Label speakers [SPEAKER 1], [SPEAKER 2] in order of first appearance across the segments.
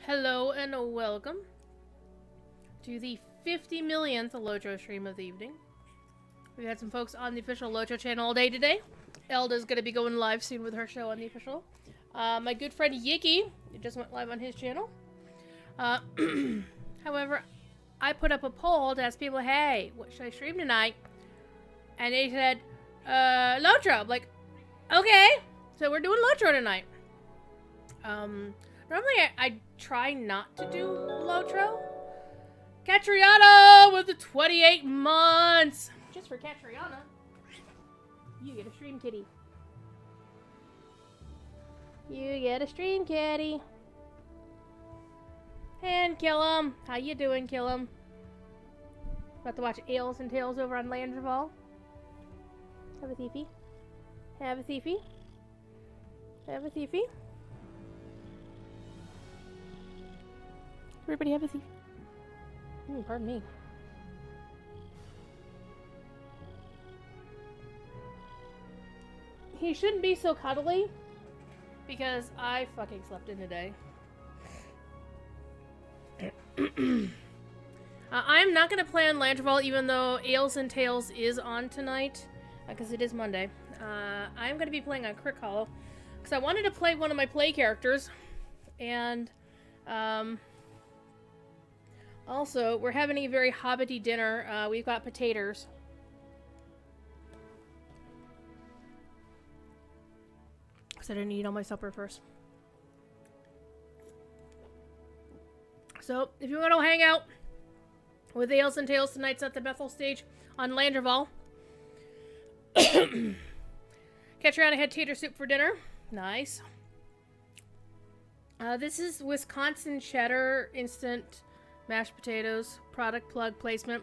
[SPEAKER 1] Hello and welcome to the 50 millionth Lojo stream of the evening. We've had some folks on the official Lojo channel all day today. Elda's going to be going live soon with her show on the official. My good friend Yicky, it just went live on his channel. However, I put up a poll to ask people, hey, what should I stream tonight? And they said, Lotro. I'm like, okay, so we're doing Lotro tonight. Normally I try not to do Lotro. Catriana with the 28 months. Just for Catriana. You get a stream kitty. You get a stream kitty. And Killum. How you doing, Killum? About to watch Ales and Tales over on Landreval. Have a thiefy. Have a thiefy. Have a thiefy. Everybody have a thief. Pardon me. He shouldn't be so cuddly because I fucking slept in today. I'm not going to play on Landreval even though Ales and Tales is on tonight because it is Monday. I'm going to be playing on Crick Hollow because I wanted to play one of my play characters and also, we're having a very hobbity dinner. We've got potatoes. Because I didn't eat all my supper first. So, if you want to hang out with Ales and Tales tonight's at the Bethel stage on Landreval. Catriana had tater soup for dinner. Nice. This is Wisconsin cheddar instant mashed potatoes, product plug placement.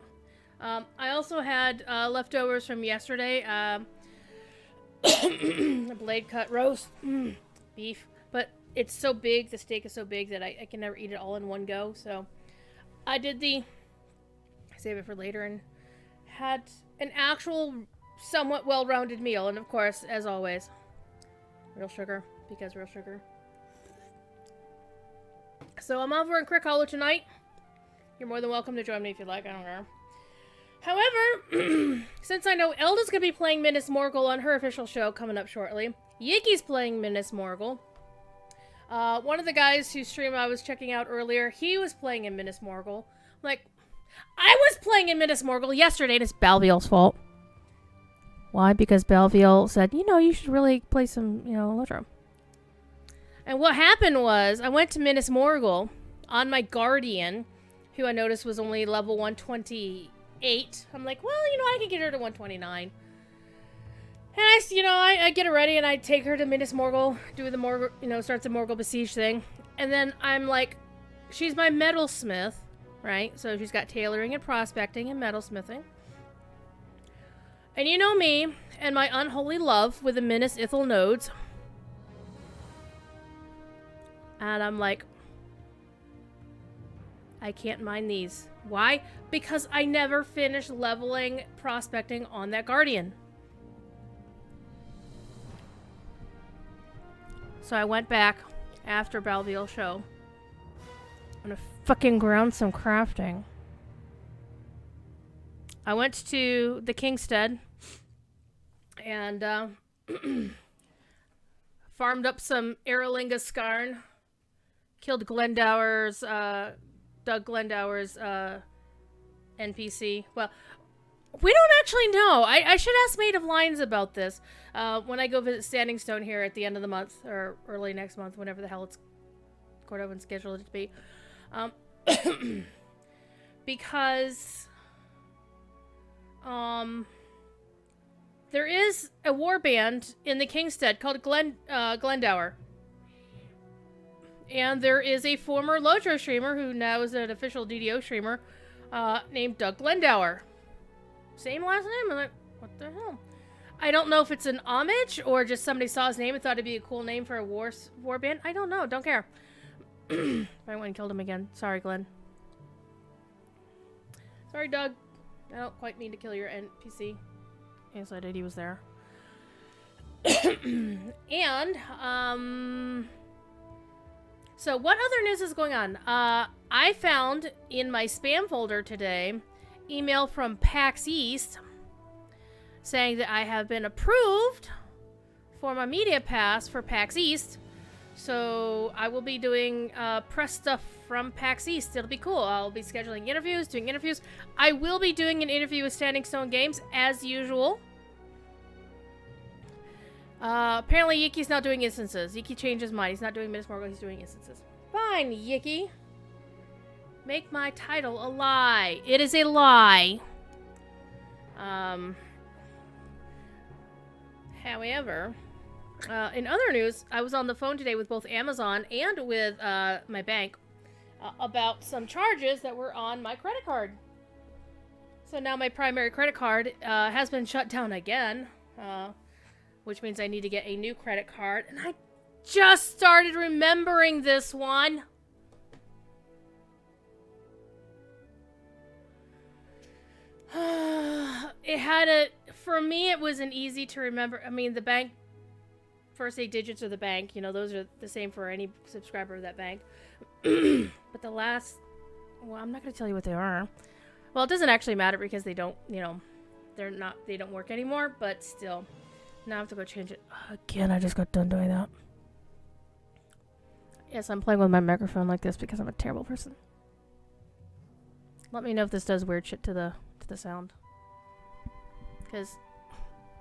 [SPEAKER 1] I also had leftovers from yesterday. A blade cut roast beef, but it's so big, the steak is so big that I can never eat it all in one go. So I did save it for later and had an actual somewhat well-rounded meal. And of course, as always, real sugar, because real sugar. So I'm over in Crick Hollow tonight. You're more than welcome to join me if you'd like. I don't care. However, since I know Elda's going to be playing Minas Morgul on her official show coming up shortly, Yiki's playing Minas Morgul. One of the guys whose stream I was checking out earlier, he was playing in Minas Morgul. Like, I was playing in Minas Morgul yesterday, and it's Balviel's fault. Why? Because Balviel said, you should really play some, Lotro. And what happened was, I went to Minas Morgul on my Guardian, who I noticed was only level 128. I'm like, well, I can get her to 129. And I get her ready and I take her to Minas Morgul, do the Morgul, starts the Morgul Besiege thing. And then I'm like, she's my metalsmith, right? So she's got tailoring and prospecting and metalsmithing. And you know me and my unholy love with the Minas Ithil nodes. And I'm like, I can't mine these. Why? Because I never finished leveling prospecting on that Guardian. So I went back after Balviel's show. I'm gonna fucking ground some crafting. I went to the Kingstead and farmed up some Aralinga Skarn. Killed Doug Glendower's NPC. Well, we don't actually know. I should ask Maid of Lions about this when I go visit Standing Stone here at the end of the month or early next month, whenever the hell it's Cordovan scheduled it to be. Because there is a warband in the Kingstead called Glendower. And there is a former Lotro streamer who now is an official DDO streamer named Doug Glendower. Same last name. I'm like, what the hell? I don't know if it's an homage or just somebody saw his name and thought it'd be a cool name for a war band. I don't know. Don't care. I went and killed him again. Sorry, Glenn. Sorry, Doug. I don't quite mean to kill your NPC. Yes, I did. He was there. And, So what other news is going on? I found in my spam folder today email from PAX East saying that I have been approved for my media pass for PAX East. So I will be doing press stuff from PAX East. It'll be cool. I'll be scheduling interviews, doing interviews. I will be doing an interview with Standing Stone Games as usual. Apparently Yiki's not doing instances. Yiki changed his mind. He's not doing Minas Morgul, he's doing instances. Fine, Yiki. Make my title a lie. It is a lie. However, in other news, I was on the phone today with both Amazon and with my bank about some charges that were on my credit card. So now my primary credit card has been shut down again, which means I need to get a new credit card. And I just started remembering this one. For me, it wasn't easy to remember. I mean, the bank, first 8 digits of the bank, you know, those are the same for any subscriber of that bank. But the last, well, I'm not going to tell you what they are. Well, it doesn't actually matter because they don't, you know, they don't work anymore, but still. Now I have to go change it. Again, I just got done doing that. Yes, I'm playing with my microphone like this because I'm a terrible person. Let me know if this does weird shit to the sound. Because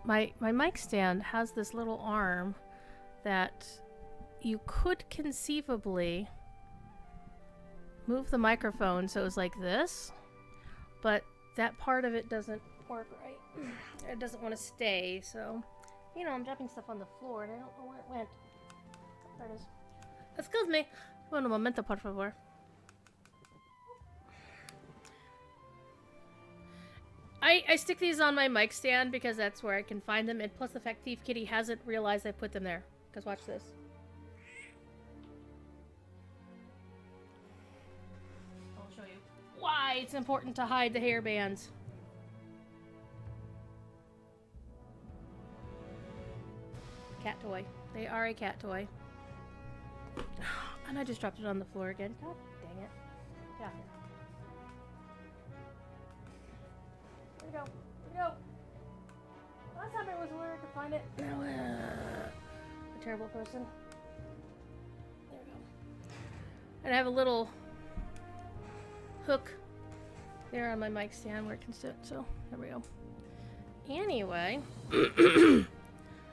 [SPEAKER 1] my mic stand has this little arm that you could conceivably move the microphone so it was like this, but that part of it doesn't work right. It doesn't want to stay, so, you know, I'm dropping stuff on the floor and I don't know where it went. Oh, there it is. Excuse me. Un momento, por favor. I stick these on my mic stand because that's where I can find them, and plus the fact Thief Kitty hasn't realized I put them there. Because watch this. I'll show you why it's important to hide the hair bands. Cat toy. They are a cat toy. And I just dropped it on the floor again. God dang it. Yeah. Here we go. Here we go. Last time it was where I could find it. Now, a terrible person. There we go. And I have a little hook there on my mic stand where it can sit. So, there we go. Anyway.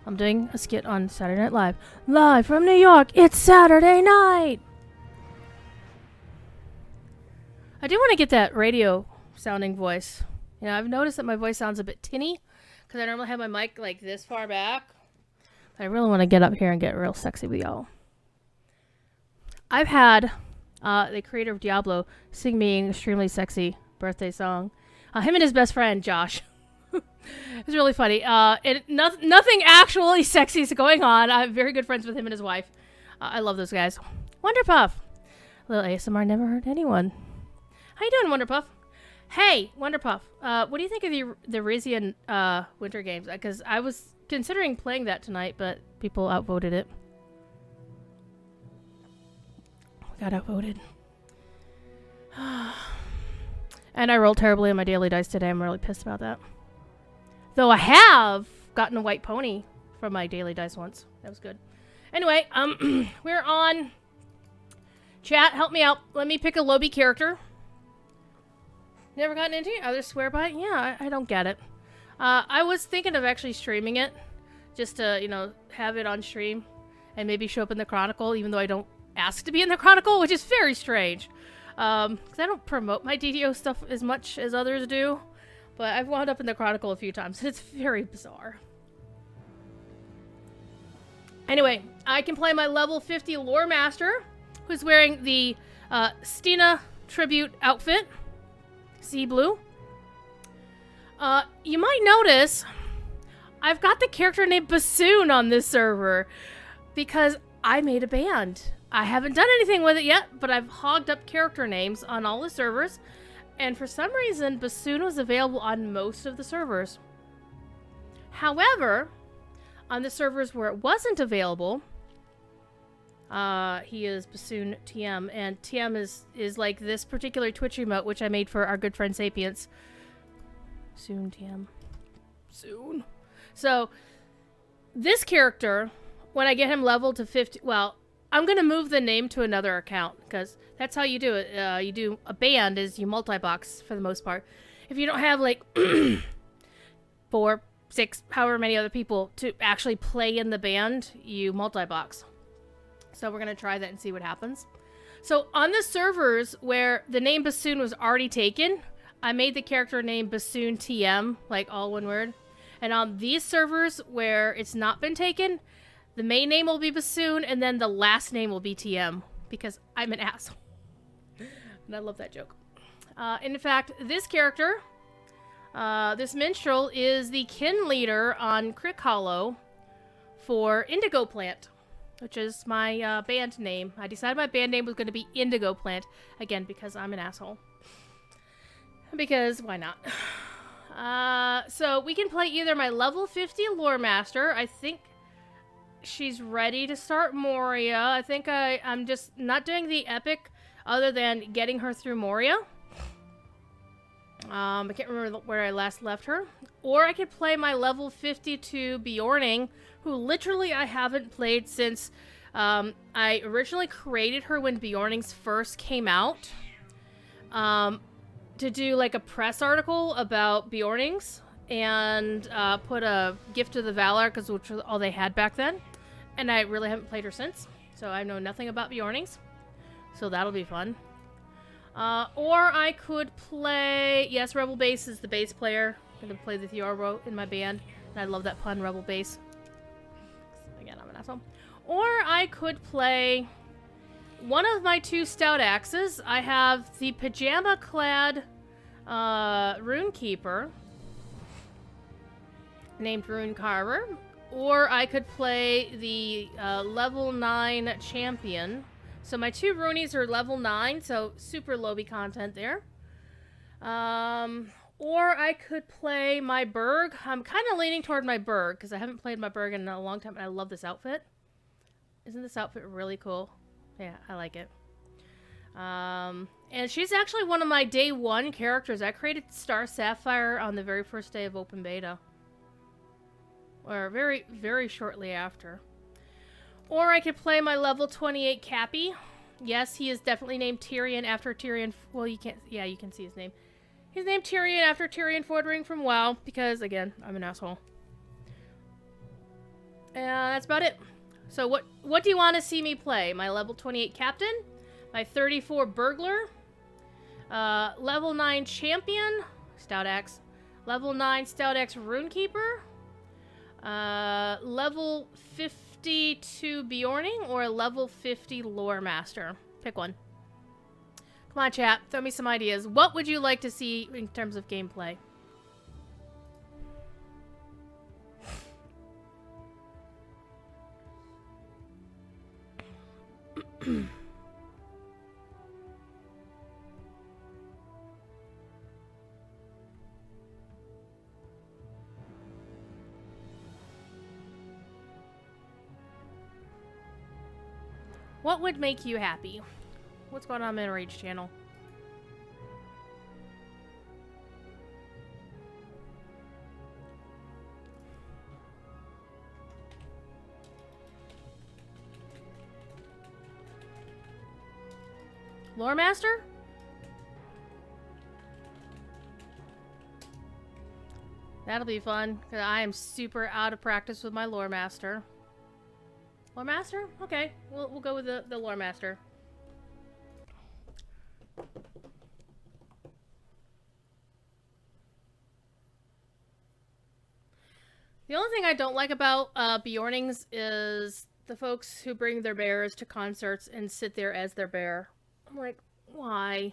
[SPEAKER 1] I'm doing a skit on Saturday Night Live. Live from New York, it's Saturday night! I do want to get that radio sounding voice. You know, I've noticed that my voice sounds a bit tinny, because I normally have my mic like this far back. But I really want to get up here and get real sexy with y'all. I've had the creator of Diablo sing me an extremely sexy birthday song. Him and his best friend, Josh. It's really funny. Nothing actually sexy is going on. I'm very good friends with him and his wife. I love those guys. Wonderpuff. A little ASMR never hurt anyone. How you doing, Wonderpuff? Hey, Wonderpuff. What do you think of the Rizian Winter Games? Because I was considering playing that tonight, but people outvoted it. We got outvoted. And I rolled terribly on my daily dice today. I'm really pissed about that. Though I have gotten a white pony from my daily dice once. That was good. Anyway, we're on. Chat, help me out. Let me pick a Lowbie character. Never gotten into it? Others swear by it? Yeah, I don't get it. I was thinking of actually streaming it. Just to, you know, have it on stream. And maybe show up in the Chronicle, even though I don't ask to be in the Chronicle, which is very strange. Because I don't promote my DDO stuff as much as others do. But I've wound up in the Chronicle a few times, and it's very bizarre. Anyway, I can play my level 50 Lore Master, who's wearing the Stina tribute outfit. Sea blue. You might notice I've got the character named Bassoon on this server because I made a band. I haven't done anything with it yet, but I've hogged up character names on all the servers. And for some reason, Bassoon was available on most of the servers. However, on the servers where it wasn't available, He is Bassoon TM, and TM is like this particular Twitch emote, which I made for our good friend Sapience. Soon TM. Soon. So, this character, when I get him leveled to 50, well, I'm going to move the name to another account, because that's how you do it. You do a band is you multi-box for the most part. If you don't have, like, 4, 6, however many other people to actually play in the band, you multi-box. So we're going to try that and see what happens. So on the servers where the name Bassoon was already taken, I made the character name Bassoon TM, like all one word. And on these servers where it's not been taken, the main name will be Bassoon, and then the last name will be TM, because I'm an asshole. And I love that joke. In fact, this character, this minstrel, is the kin leader on Crick Hollow for Indigo Plant, which is my band name. I decided my band name was going to be Indigo Plant, again, because I'm an asshole. Because, why not? So we can play either my level 50 Lore Master. I think she's ready to start Moria. I think I'm just not doing the epic other than getting her through Moria. I can't remember where I last left her. Or I could play my level 52 Bjorning, who literally I haven't played since I originally created her when Bjornings first came out. To do like a press article about Bjornings and put a gift to the Valor, because which was all they had back then. And I really haven't played her since, so I know nothing about Bjornings. So that'll be fun. Or I could play... Yes, Rebel Bass is the bass player. I'm going to play the Theorbo in my band. And I love that pun, Rebel Bass. Again, I'm an asshole. Or I could play one of my 2 stout axes. I have the pajama-clad Runekeeper named Rune Carver. Or I could play the level 9 champion. So my 2 Runies are level 9, so super Lowbie content there. Or I could play my Berg. I'm kind of leaning toward my Berg, because I haven't played my Berg in a long time, and I love this outfit. Isn't this outfit really cool? Yeah, I like it. And she's actually one of my day 1 characters. I created Star Sapphire on the very first day of open beta. Or very, very shortly after. Or I could play my level 28 Cappy. Yes, he is definitely named Tyrion after Tyrion... Well, you can't... Yeah, you can see his name. He's named Tyrion after Tyrion Fordring from WoW, because, again, I'm an asshole. And that's about it. So what do you want to see me play? My level 28 Captain? My 34 Burglar? Level 9 Champion? Stout Axe. Level 9 Stout Axe Runekeeper? Level 52 Bjorning? Or level 50 Lore Master? Pick one. Come on, chat. Throw me some ideas. What would you like to see in terms of gameplay? What would make you happy? What's going on in Rage channel? Lore Master? That'll be fun, because I am super out of practice with my Lore Master. Lore Master? Okay, we'll go with the Lore Master. The only thing I don't like about Bjornings is the folks who bring their bears to concerts and sit there as their bear. I'm like, why?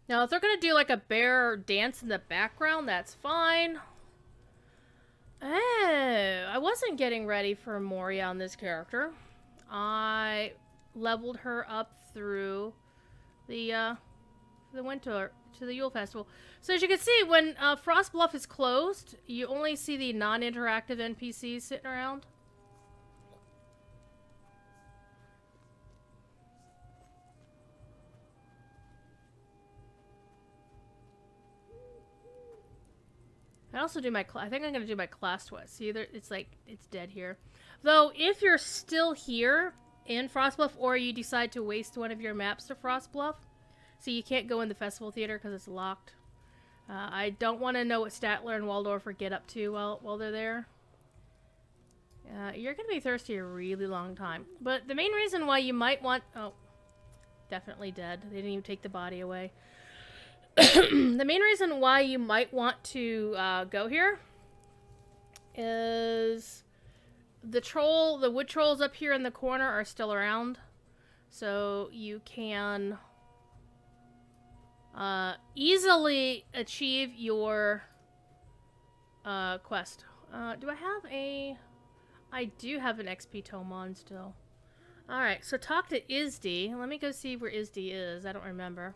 [SPEAKER 1] Now, if they're gonna do like a bear dance in the background, that's fine. Oh, I wasn't getting ready for Moria on this character. I leveled her up through the winter to the Yule Festival. So as you can see, when Frost Bluff is closed, you only see the non-interactive NPCs sitting around. I also do my, I think I'm going to do my class twist. See, either it's like, it's dead here. Though, if you're still here in Frostbluff, or you decide to waste one of your maps to Frostbluff, so you can't go in the festival theater because it's locked. I don't want to know what Statler and Waldorfer get up to while they're there. You're going to be thirsty a really long time. But the main reason why you might want... Oh, definitely dead. They didn't even take the body away. The main reason why you might want to go here is the wood trolls up here in the corner are still around. So you can easily achieve your quest. Do I have a... I do have an XP tome on still. Alright, so talk to Isdi. Let me go see where Isdi is. I don't remember.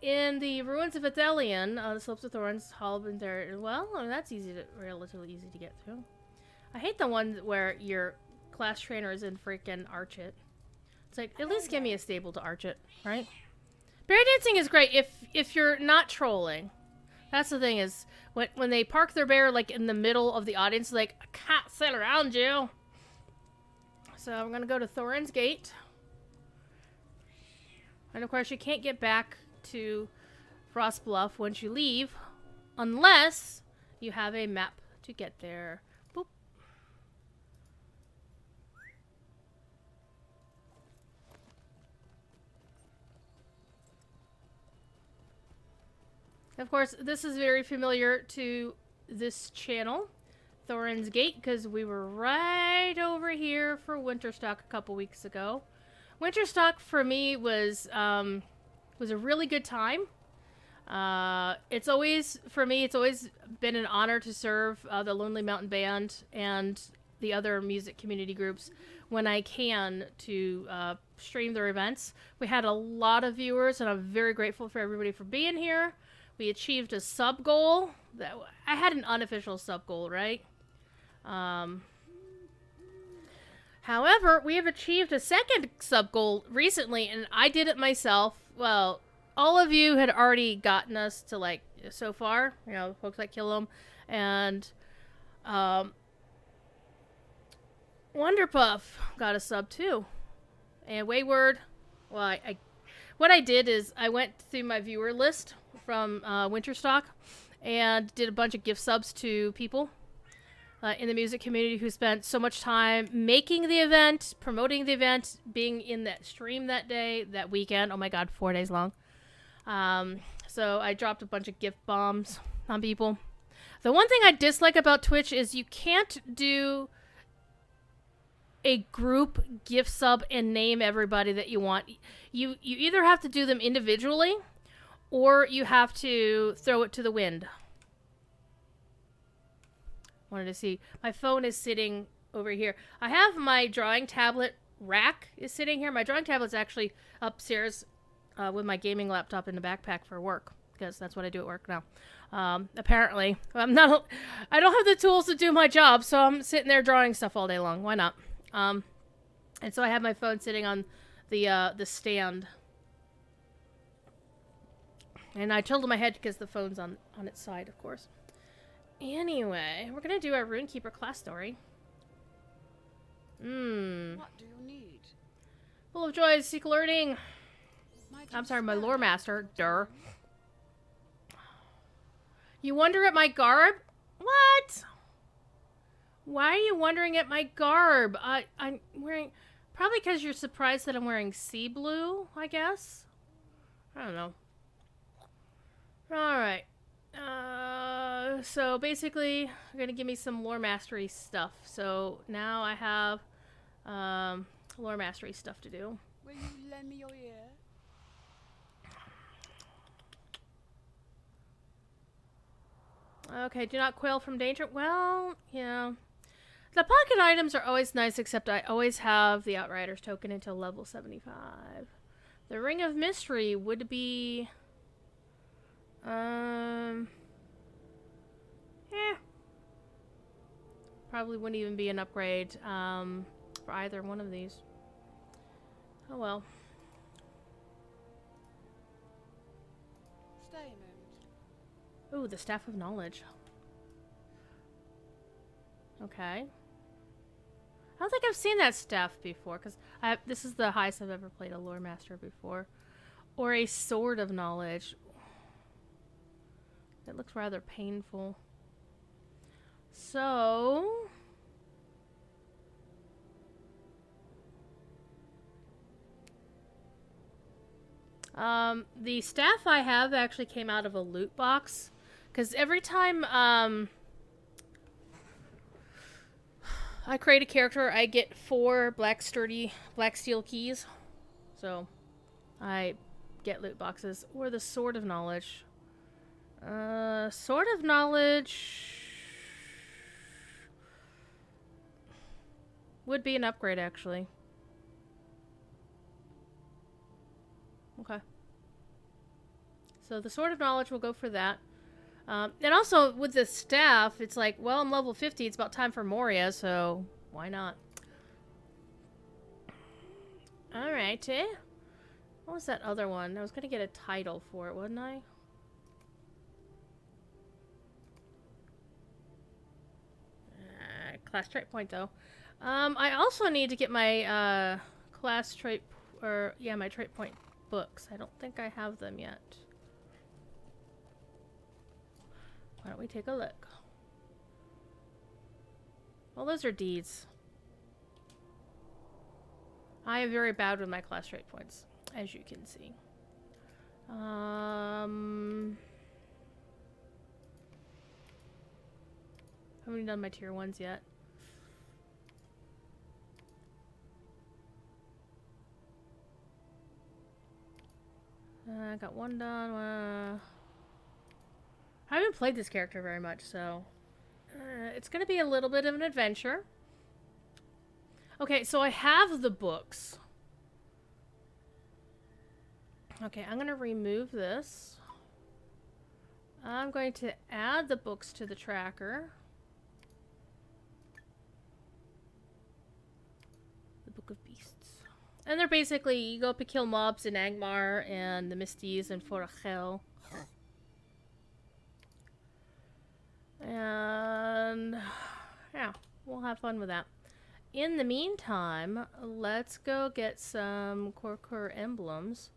[SPEAKER 1] In the ruins of Athelion, the slopes of thorns, Hall been there. Well, I mean, that's relatively easy to get through. I hate the ones where your class trainer is in freaking arch it. It's like, at least give me a stable to arch it, right? Bear dancing is great if you're not trolling. That's the thing is, when they park their bear like in the middle of the audience, like, I can't sit around you. So I'm gonna go to Thorin's Gate. And of course you can't get back to Frostbluff once you leave, unless you have a map to get there. Boop. Of course, this is very familiar to this channel, Thorin's Gate, because we were right over here for Winterstock a couple weeks ago. Winterstock for me was a really good time. It's always been an honor to serve the Lonely Mountain Band and the other music community groups when I can to stream their events. We had a lot of viewers, and I'm very grateful for everybody for being here. We achieved a sub goal. I had an unofficial sub goal, right? However, we have achieved a second sub goal recently, and I did it myself. Well, all of you had already gotten us to, like, so far, you know, folks like Kill 'em, and Wonderpuff got a sub too, and Wayward. Well, what I did is I went through my viewer list from Winterstock and did a bunch of gift subs to people in the music community who spent so much time making the event, promoting the event, being in that stream that day, that weekend. Oh my god, 4 days long. So I dropped a bunch of gift bombs on people. The one thing I dislike about Twitch is you can't do a group gift sub and name everybody that you want. You either have to do them individually, or you have to throw it to the wind. Wanted to see. My phone is sitting over here. I have my drawing tablet rack is sitting here. My drawing tablet's actually upstairs with my gaming laptop in the backpack for work, because that's what I do at work now. Apparently. I don't have the tools to do my job, so I'm sitting there drawing stuff all day long. Why not? And so I have my phone sitting on the stand. And I tilted my head because the phone's on its side, of course. Anyway, we're gonna do our Runekeeper class story.
[SPEAKER 2] What do you need?
[SPEAKER 1] Full of joy, seek learning. I'm sorry, my lore master. Durr. You wonder at my garb? What? Why are you wondering at my garb? I'm wearing... Probably because you're surprised that I'm wearing sea blue, I guess? I don't know. Alright. So basically, you're gonna give me some lore mastery stuff. So now I have lore mastery stuff to do.
[SPEAKER 2] Will you lend me your ear?
[SPEAKER 1] Okay, do not quail from danger. Well, yeah. The pocket items are always nice, except I always have the Outriders token until level 75. The Ring of Mystery would be... Probably wouldn't even be an upgrade for either one of these. Oh well.
[SPEAKER 2] Stay a moment.
[SPEAKER 1] Ooh, the Staff of Knowledge. Okay. I don't think I've seen that staff before, because this is the highest I've ever played a Lore Master before. Or a Sword of Knowledge. It looks rather painful. So... the staff I have actually came out of a loot box. Because every time, I create a character, I get 4 black steel keys. So, I get loot boxes. Or the Sword of Knowledge. Sword of Knowledge would be an upgrade, actually. Okay. So the Sword of Knowledge will go for that. And also, with the staff, it's like, well, I'm level 50, it's about time for Moria, so why not? Alrighty. What was that other one? I was gonna get a title for it, wasn't I? Class trait point, though. I also need to get my, class trait, or, yeah, my trait point books. I don't think I have them yet. Why don't we take a look? Well, those are deeds. I am very bad with my class trait points, as you can see. Haven't done my tier 1s yet. I got one done. I haven't played this character very much, so it's going to be a little bit of an adventure. Okay, so I have the books. Okay, I'm going to remove this. I'm going to add the books to the tracker. The Book of Beasts. And they're basically, you go up and kill mobs in Angmar and the Misties and Forachel. And yeah, we'll have fun with that. In the meantime, let's go get some Korkur emblems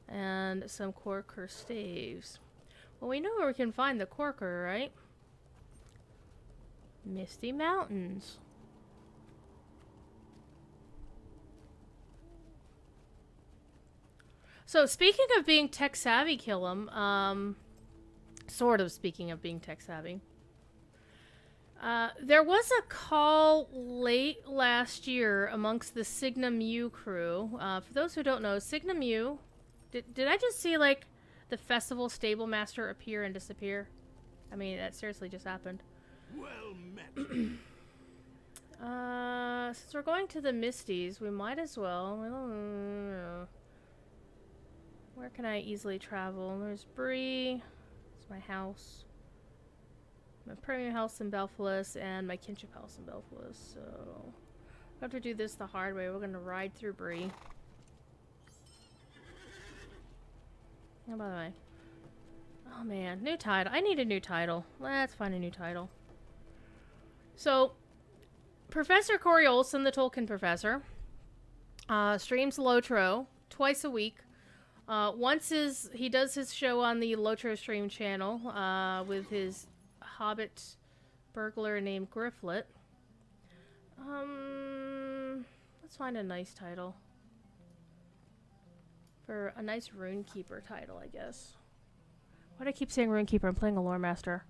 [SPEAKER 1] and some Korkur staves. Well, we know where we can find the Korkur, right? Misty Mountains. So, speaking of being tech-savvy, Killam, sort of speaking of being tech-savvy, there was a call late last year amongst the Signum U crew. For those who don't know, Signum U... Did I just see, like, the festival stable master appear and disappear? I mean, that seriously just happened.
[SPEAKER 3] Well met.
[SPEAKER 1] Since we're going to the Misties, we might as well... I don't know. Where can I easily travel? There's Bree. It's my house. My premium house in Belfalis and my kinship house in Belfalis. So, we have to do this the hard way. We're going to ride through Bree. Oh, by the way. Oh, man. New title. I need a new title. Let's find a new title. So, Professor Corey Olson, the Tolkien professor, streams Lotro twice a week. He does his show on the Lotro stream channel with his hobbit burglar named Grifflet. Let's find a nice title. For a nice Runekeeper title, I guess. Why do I keep saying Runekeeper? I'm playing a Lore Master.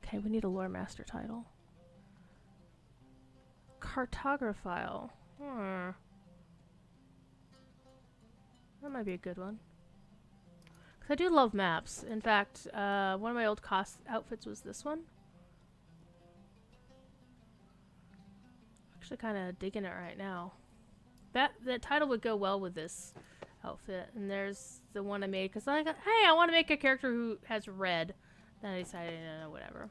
[SPEAKER 1] Okay, we need a Lore Master title. Cartographile. That might be a good one. Because I do love maps. In fact, one of my old outfits was this one. Actually kind of digging it right now. That title would go well with this outfit. And there's the one I made because I got, hey, I want to make a character who has red. Then I decided, no, whatever.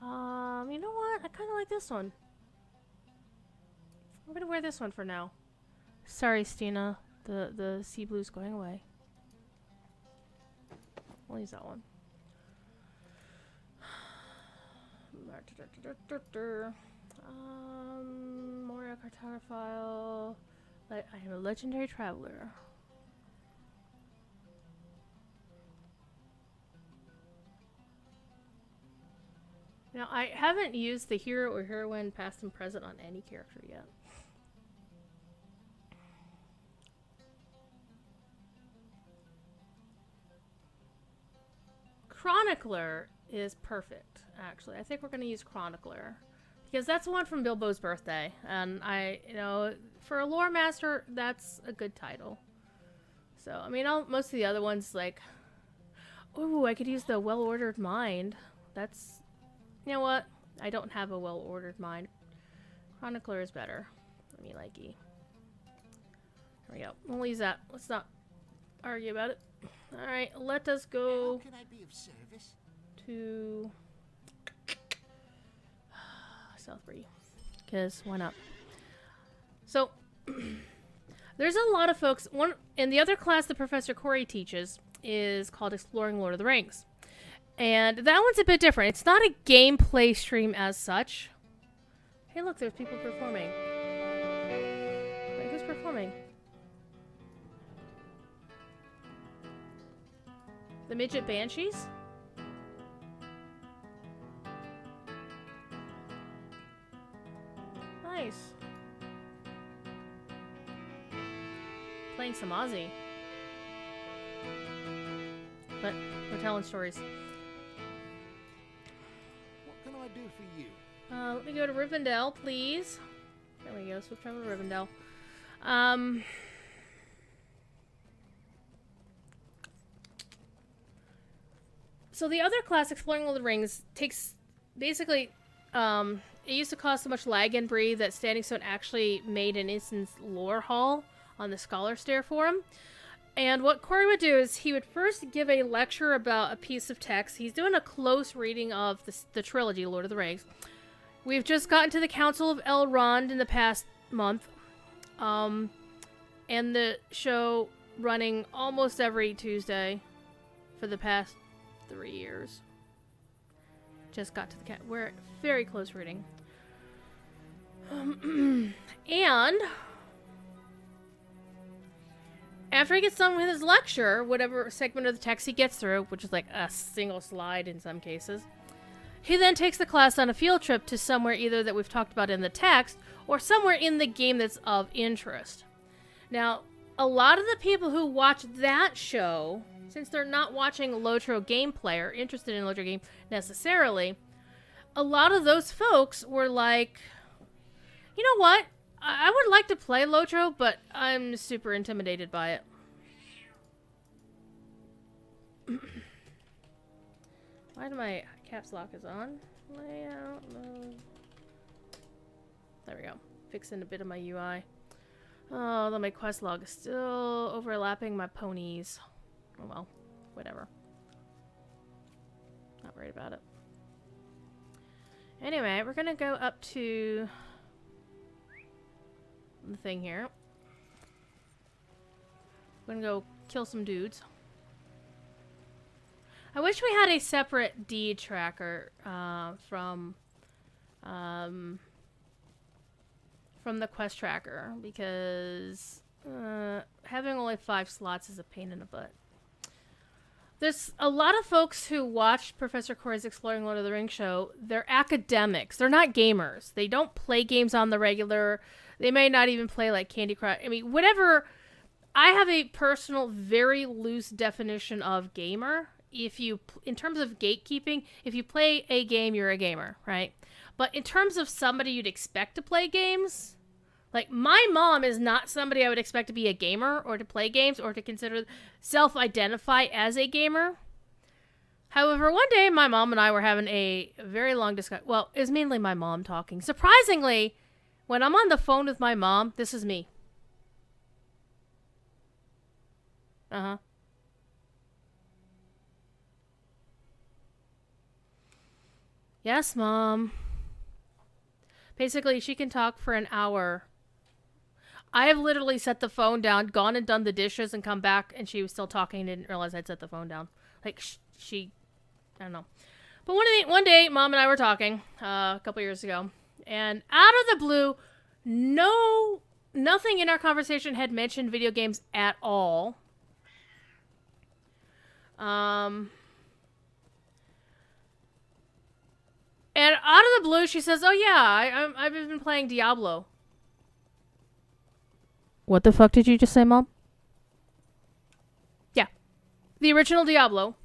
[SPEAKER 1] You know what? I kind of like this one. I'm gonna wear this one for now. Sorry, Stina. The sea blue's going away. I'll use that one. Moria Cartographile. I am a legendary traveler. Now, I haven't used the hero or heroine past and present on any character yet. Chronicler is perfect, actually. I think we're going to use Chronicler. Because that's the one from Bilbo's birthday. And for a lore master, that's a good title. So, I mean, most of the other ones, like... Ooh, I could use the Well-Ordered Mind. That's... You know what? I don't have a well-ordered mind. Chronicler is better. Let me likey. There we go. We'll use that. Let's not argue about it. Alright, let us go
[SPEAKER 3] How can I be of service?
[SPEAKER 1] to Southbury. Because why not? So, there's a lot of folks. One in the other class that Professor Corey teaches is called Exploring Lord of the Rings. And that one's a bit different. It's not a gameplay stream as such. Hey, look, there's people performing. Wait, who's performing? The Midget Banshees? Nice. Playing some Aussie. But we're telling stories.
[SPEAKER 3] What can I do for you?
[SPEAKER 1] Let me go to Rivendell, please. There we go. Switch over to Rivendell. So the other class, Exploring Lord of the Rings, takes basically. It used to cause so much lag and breathe that Standing Stone actually made an instance lore hall on the Scholar Stair forum. And what Corey would do is he would first give a lecture about a piece of text. He's doing a close reading of the trilogy, Lord of the Rings. We've just gotten to the Council of Elrond in the past month. And the show running almost every Tuesday for the past 3 years. Just got to the we're very close reading. And after he gets done with his lecture, whatever segment of the text he gets through, which is like a single slide in some cases, he then takes the class on a field trip to somewhere either that we've talked about in the text or somewhere in the game that's of interest. Now, a lot of the people who watch that show, since they're not watching Lotro gameplay or interested in Lotro game necessarily, a lot of those folks were like, you know what? I would like to play Lotro, but I'm super intimidated by it. Why do my caps lock is on? Layout mode. There we go. Fixing a bit of my UI. Oh, though my quest log is still overlapping my ponies. Oh well, whatever. Not worried about it. Anyway, we're gonna go up to the thing here. We're gonna go kill some dudes. I wish we had a separate deed tracker from the quest tracker, because having only 5 slots is a pain in the butt. There's a lot of folks who watch Professor Corey's Exploring Lord of the Rings show. They're academics. They're not gamers. They don't play games on the regular. They may not even play like Candy Crush. I mean, whatever. I have a personal, very loose definition of gamer. In terms of gatekeeping, if you play a game, you're a gamer, right? But in terms of somebody you'd expect to play games, like my mom is not somebody I would expect to be a gamer or to play games or to consider self-identify as a gamer. However, one day my mom and I were having a very long discussion. Well, it was mainly my mom talking. Surprisingly, when I'm on the phone with my mom, this is me. Uh-huh. Yes, Mom. Basically, she can talk for an hour. I have literally set the phone down, gone and done the dishes, and come back, and she was still talking and didn't realize I'd set the phone down. Like, I don't know. But one day, Mom and I were talking a couple years ago, and out of the blue, nothing in our conversation had mentioned video games at all. And out of the blue, she says, "Oh yeah, I've been playing Diablo." What the fuck did you just say, Mom? Yeah, the original Diablo.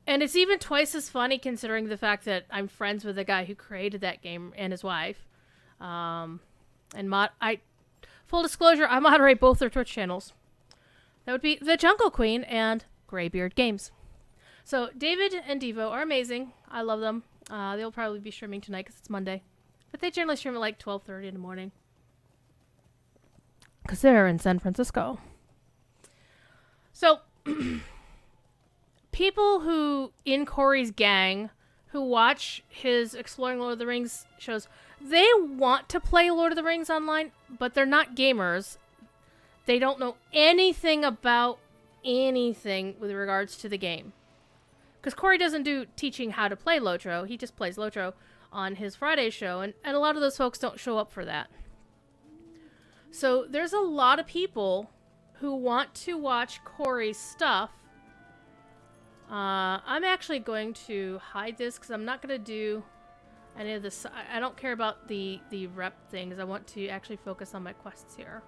[SPEAKER 1] And it's even twice as funny considering the fact that I'm friends with the guy who created that game and his wife. Full disclosure, I moderate both their Twitch channels. That would be The Jungle Queen and Greybeard Games. So David and Devo are amazing. I love them. They'll probably be streaming tonight because it's Monday. But they generally stream at like 12:30 in the morning. Because they're in San Francisco. So... people who, in Corey's gang, who watch his Exploring Lord of the Rings shows, they want to play Lord of the Rings online, but they're not gamers. They don't know anything about anything with regards to the game. Because Corey doesn't do teaching how to play Lotro. He just plays Lotro on his Friday show, and a lot of those folks don't show up for that. So there's a lot of people who want to watch Corey's stuff. I'm actually going to hide this because I'm not going to do any of this. I don't care about the rep things. I want to actually focus on my quests here.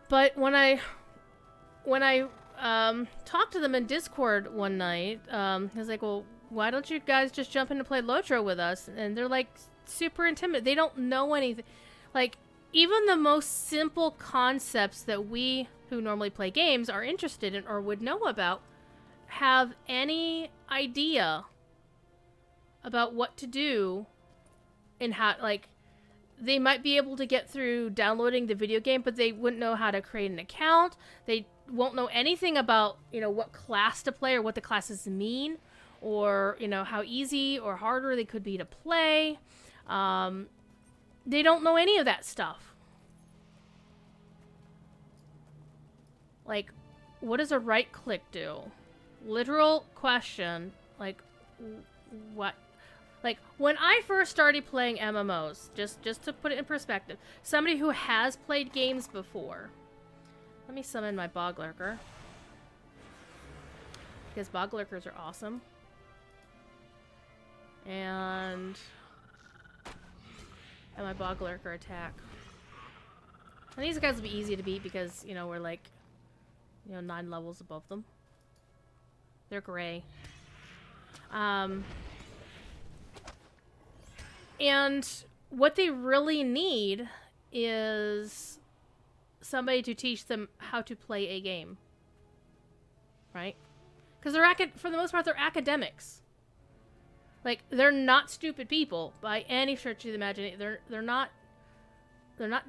[SPEAKER 1] But when I talked to them in Discord one night, I was like, well, why don't you guys just jump in to play Lotro with us? And they're like super intimidated. They don't know anything. Like, even the most simple concepts that we, who normally play games, are interested in or would know about, have any idea about what to do and how, like, they might be able to get through downloading the video game, but they wouldn't know how to create an account. They won't know anything about, you know, what class to play or what the classes mean or, you know, how easy or harder they could be to play. They don't know any of that stuff. Like, what does a right click do? Literal question. Like, what? Like, when I first started playing MMOs, just to put it in perspective, somebody who has played games before. Let me summon my bog lurker. Because bog lurkers are awesome. And my bog lurker attack. And these guys will be easy to beat because, you know, we're like, you know, 9 levels above them. They're gray. And what they really need is somebody to teach them how to play a game. Right? Because for the most part, they're academics. Like, they're not stupid people by any stretch of the imagination. They're not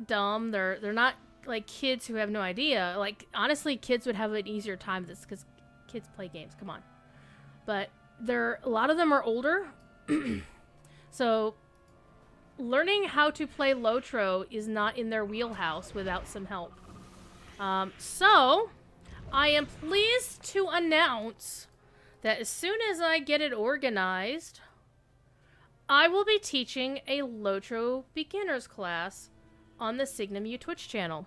[SPEAKER 1] dumb. They're not like kids who have no idea. Like, honestly, kids would have an easier time with this because kids play games. Come on. But a lot of them are older. So learning how to play Lotro is not in their wheelhouse without some help. So I am pleased to announce that as soon as I get it organized, I will be teaching a Lotro beginners class on the Signum U Twitch channel.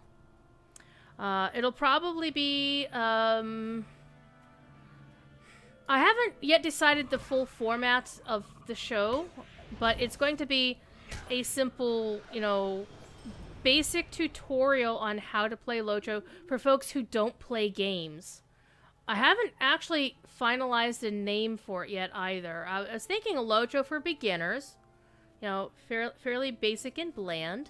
[SPEAKER 1] It'll probably be, I haven't yet decided the full format of the show, but it's going to be a simple, you know, basic tutorial on how to play Lotro for folks who don't play games. I haven't actually finalized a name for it yet either. I was thinking Lotro for beginners, you know, fairly basic and bland.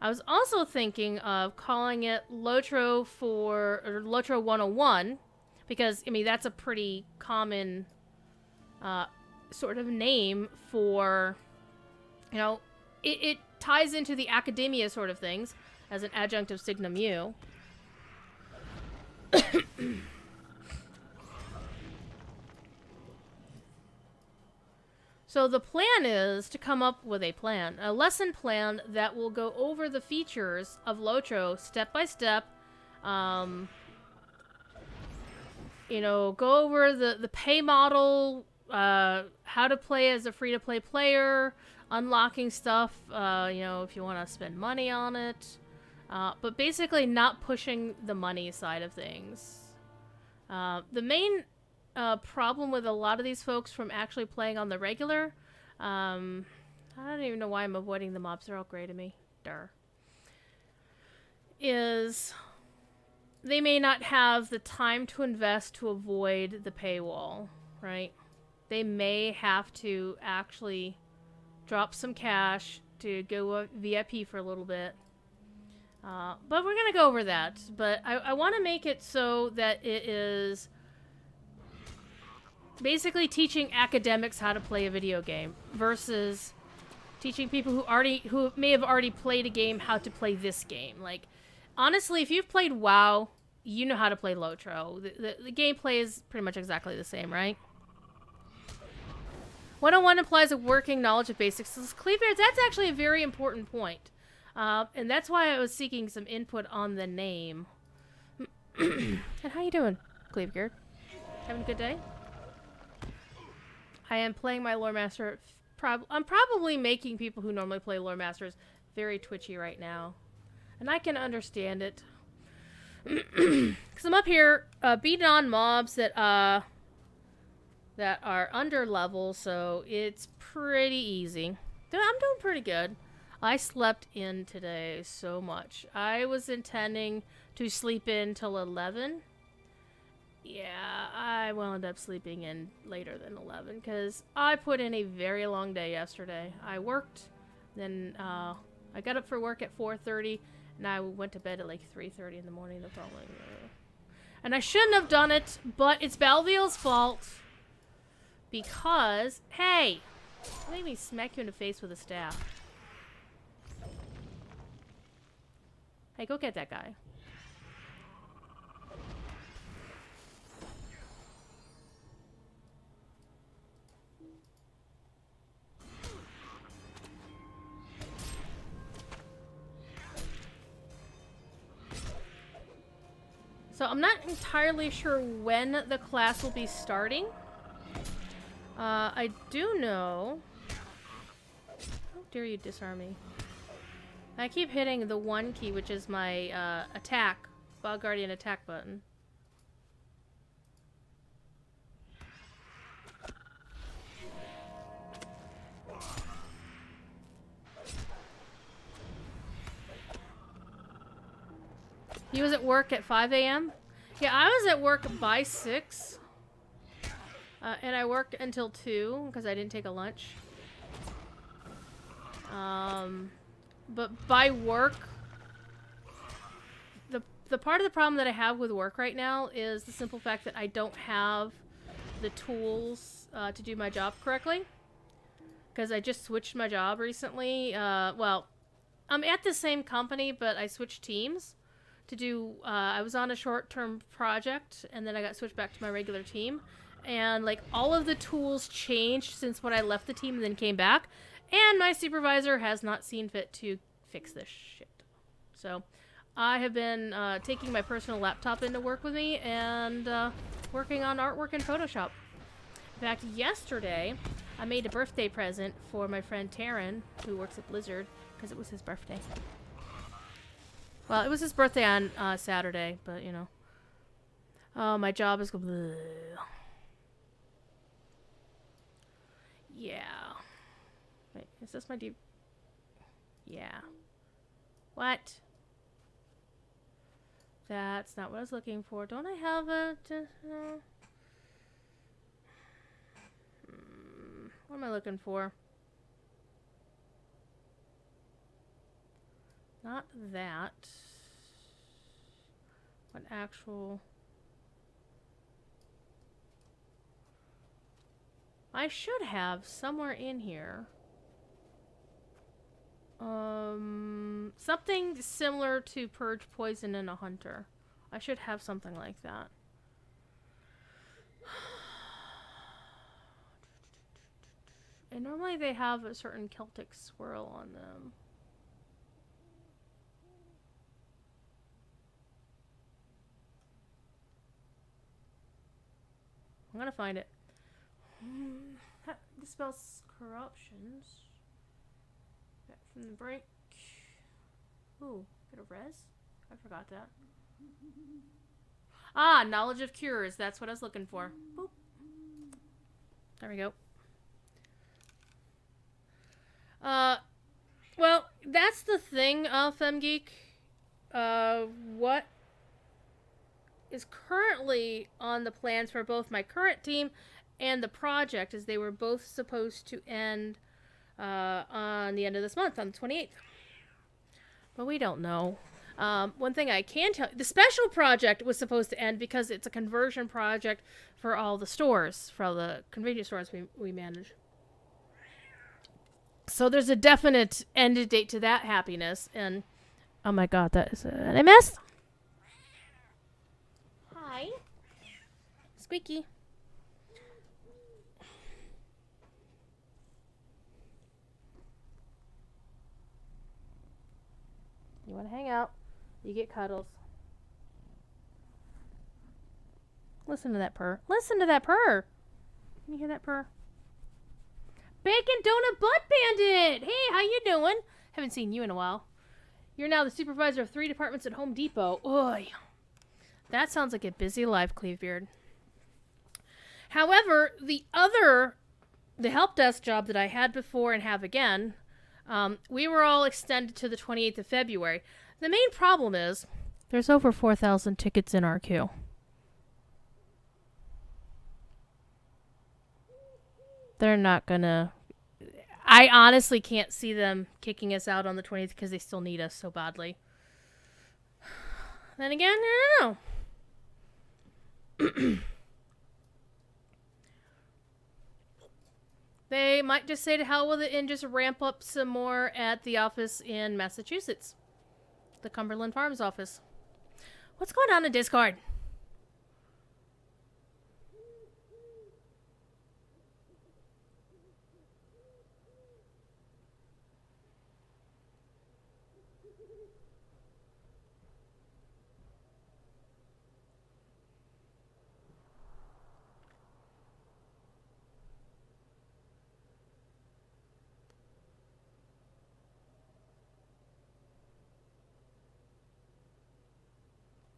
[SPEAKER 1] I was also thinking of calling it Lotro or Lotro 101 because, I mean, that's a pretty common sort of name for, you know, it ties into the academia sort of things as an adjunct of Signum U. So the plan is to come up with a lesson plan that will go over the features of Lotro step by step. You know, go over the pay model, how to play as a free-to-play player, unlocking stuff, you know, if you want to spend money on it. But basically not pushing the money side of things. The main problem with a lot of these folks from actually playing on the regular, I don't even know why I'm avoiding the mobs, they're all gray to me, is they may not have the time to invest to avoid the paywall, right? They may have to actually drop some cash to go VIP for a little bit. But we're going to go over that. But I want to make it so that it is basically teaching academics how to play a video game versus teaching people who may have already played a game how to play this game. Like, honestly, if you've played WoW, you know how to play Lotro. The gameplay is pretty much exactly the same, right? 101 implies a working knowledge of basics. So Cleaver, that's actually a very important point. And that's why I was seeking some input on the name. And how you doing, Cleavegear? Having a good day? I am playing my Lore Master. I'm probably making people who normally play Lore Masters very twitchy right now. And I can understand it. Because I'm up here beating on mobs that are under level, so it's pretty easy. I'm doing pretty good. I slept in today so much. I was intending to sleep in till 11. Yeah, I wound up sleeping in later than 11 because I put in a very long day yesterday. I worked, then I got up for work at 4:30, and I went to bed at like 3:30 in the morning the following day. And I shouldn't have done it, but it's Balviel's fault because, hey, let me smack you in the face with a staff. Hey, go get that guy. So I'm not entirely sure when the class will be starting. I do know... How dare you disarm me? I keep hitting the 1 key, which is my attack, Bog Guardian attack button. He was at work at 5 a.m.? Yeah, I was at work by 6. And I worked until 2 because I didn't take a lunch. But by work, the part of the problem that I have with work right now is the simple fact that I don't have the tools to do my job correctly. Because I just switched my job recently. Well, I'm at the same company, but I switched teams to do... I was on a short-term project, and then I got switched back to my regular team. And, like, all of the tools changed since when I left the team and then came back. And my supervisor has not seen fit to fix this shit. So, I have been taking my personal laptop into work with me and working on artwork in Photoshop. In fact, yesterday, I made a birthday present for my friend Taryn, who works at Blizzard, because it was his birthday. Well, it was his birthday on Saturday, but, you know. Oh, my job is... Bleh. Yeah. Wait, is this my deep... Yeah. What? That's not what I was looking for. Don't I have a... What am I looking for? Not that. What actual... I should have somewhere in here. Something similar to Purge Poison in a Hunter. I should have something like that. And normally they have a certain Celtic swirl on them. I'm gonna find it. Dispels corruptions. Back from the brink. Ooh, get a res? I forgot that. Ah, knowledge of cures. That's what I was looking for. Boop. There we go. Well, that's the thing, FemGeek. What is currently on the plans for both my current team and the project is they were both supposed to end on the end of this month, on the 28th. But we don't know. One thing I can tell you, the special project was supposed to end because it's a conversion project for all the stores, for all the convenience stores we manage. So there's a definite end date to that happiness, and oh my god, that is I missed. Hi, Squeaky. You want to hang out? You get cuddles. Listen to that purr. Listen to that purr. Can you hear that purr? Bacon Donut Butt Bandit! Hey, how you doing? Haven't seen you in a while. You're now the supervisor of 3 departments at Home Depot. Oy. That sounds like a busy life, Cleavebeard. However, the help desk job that I had before and have again, we were all extended to the 28th of February. The main problem is there's over 4,000 tickets in our queue. They're not gonna... I honestly can't see them kicking us out on the 20th because they still need us so badly. Then again, I don't know. They might just say to hell with it and just ramp up some more at the office in Massachusetts. The Cumberland Farms office. What's going on in Discord?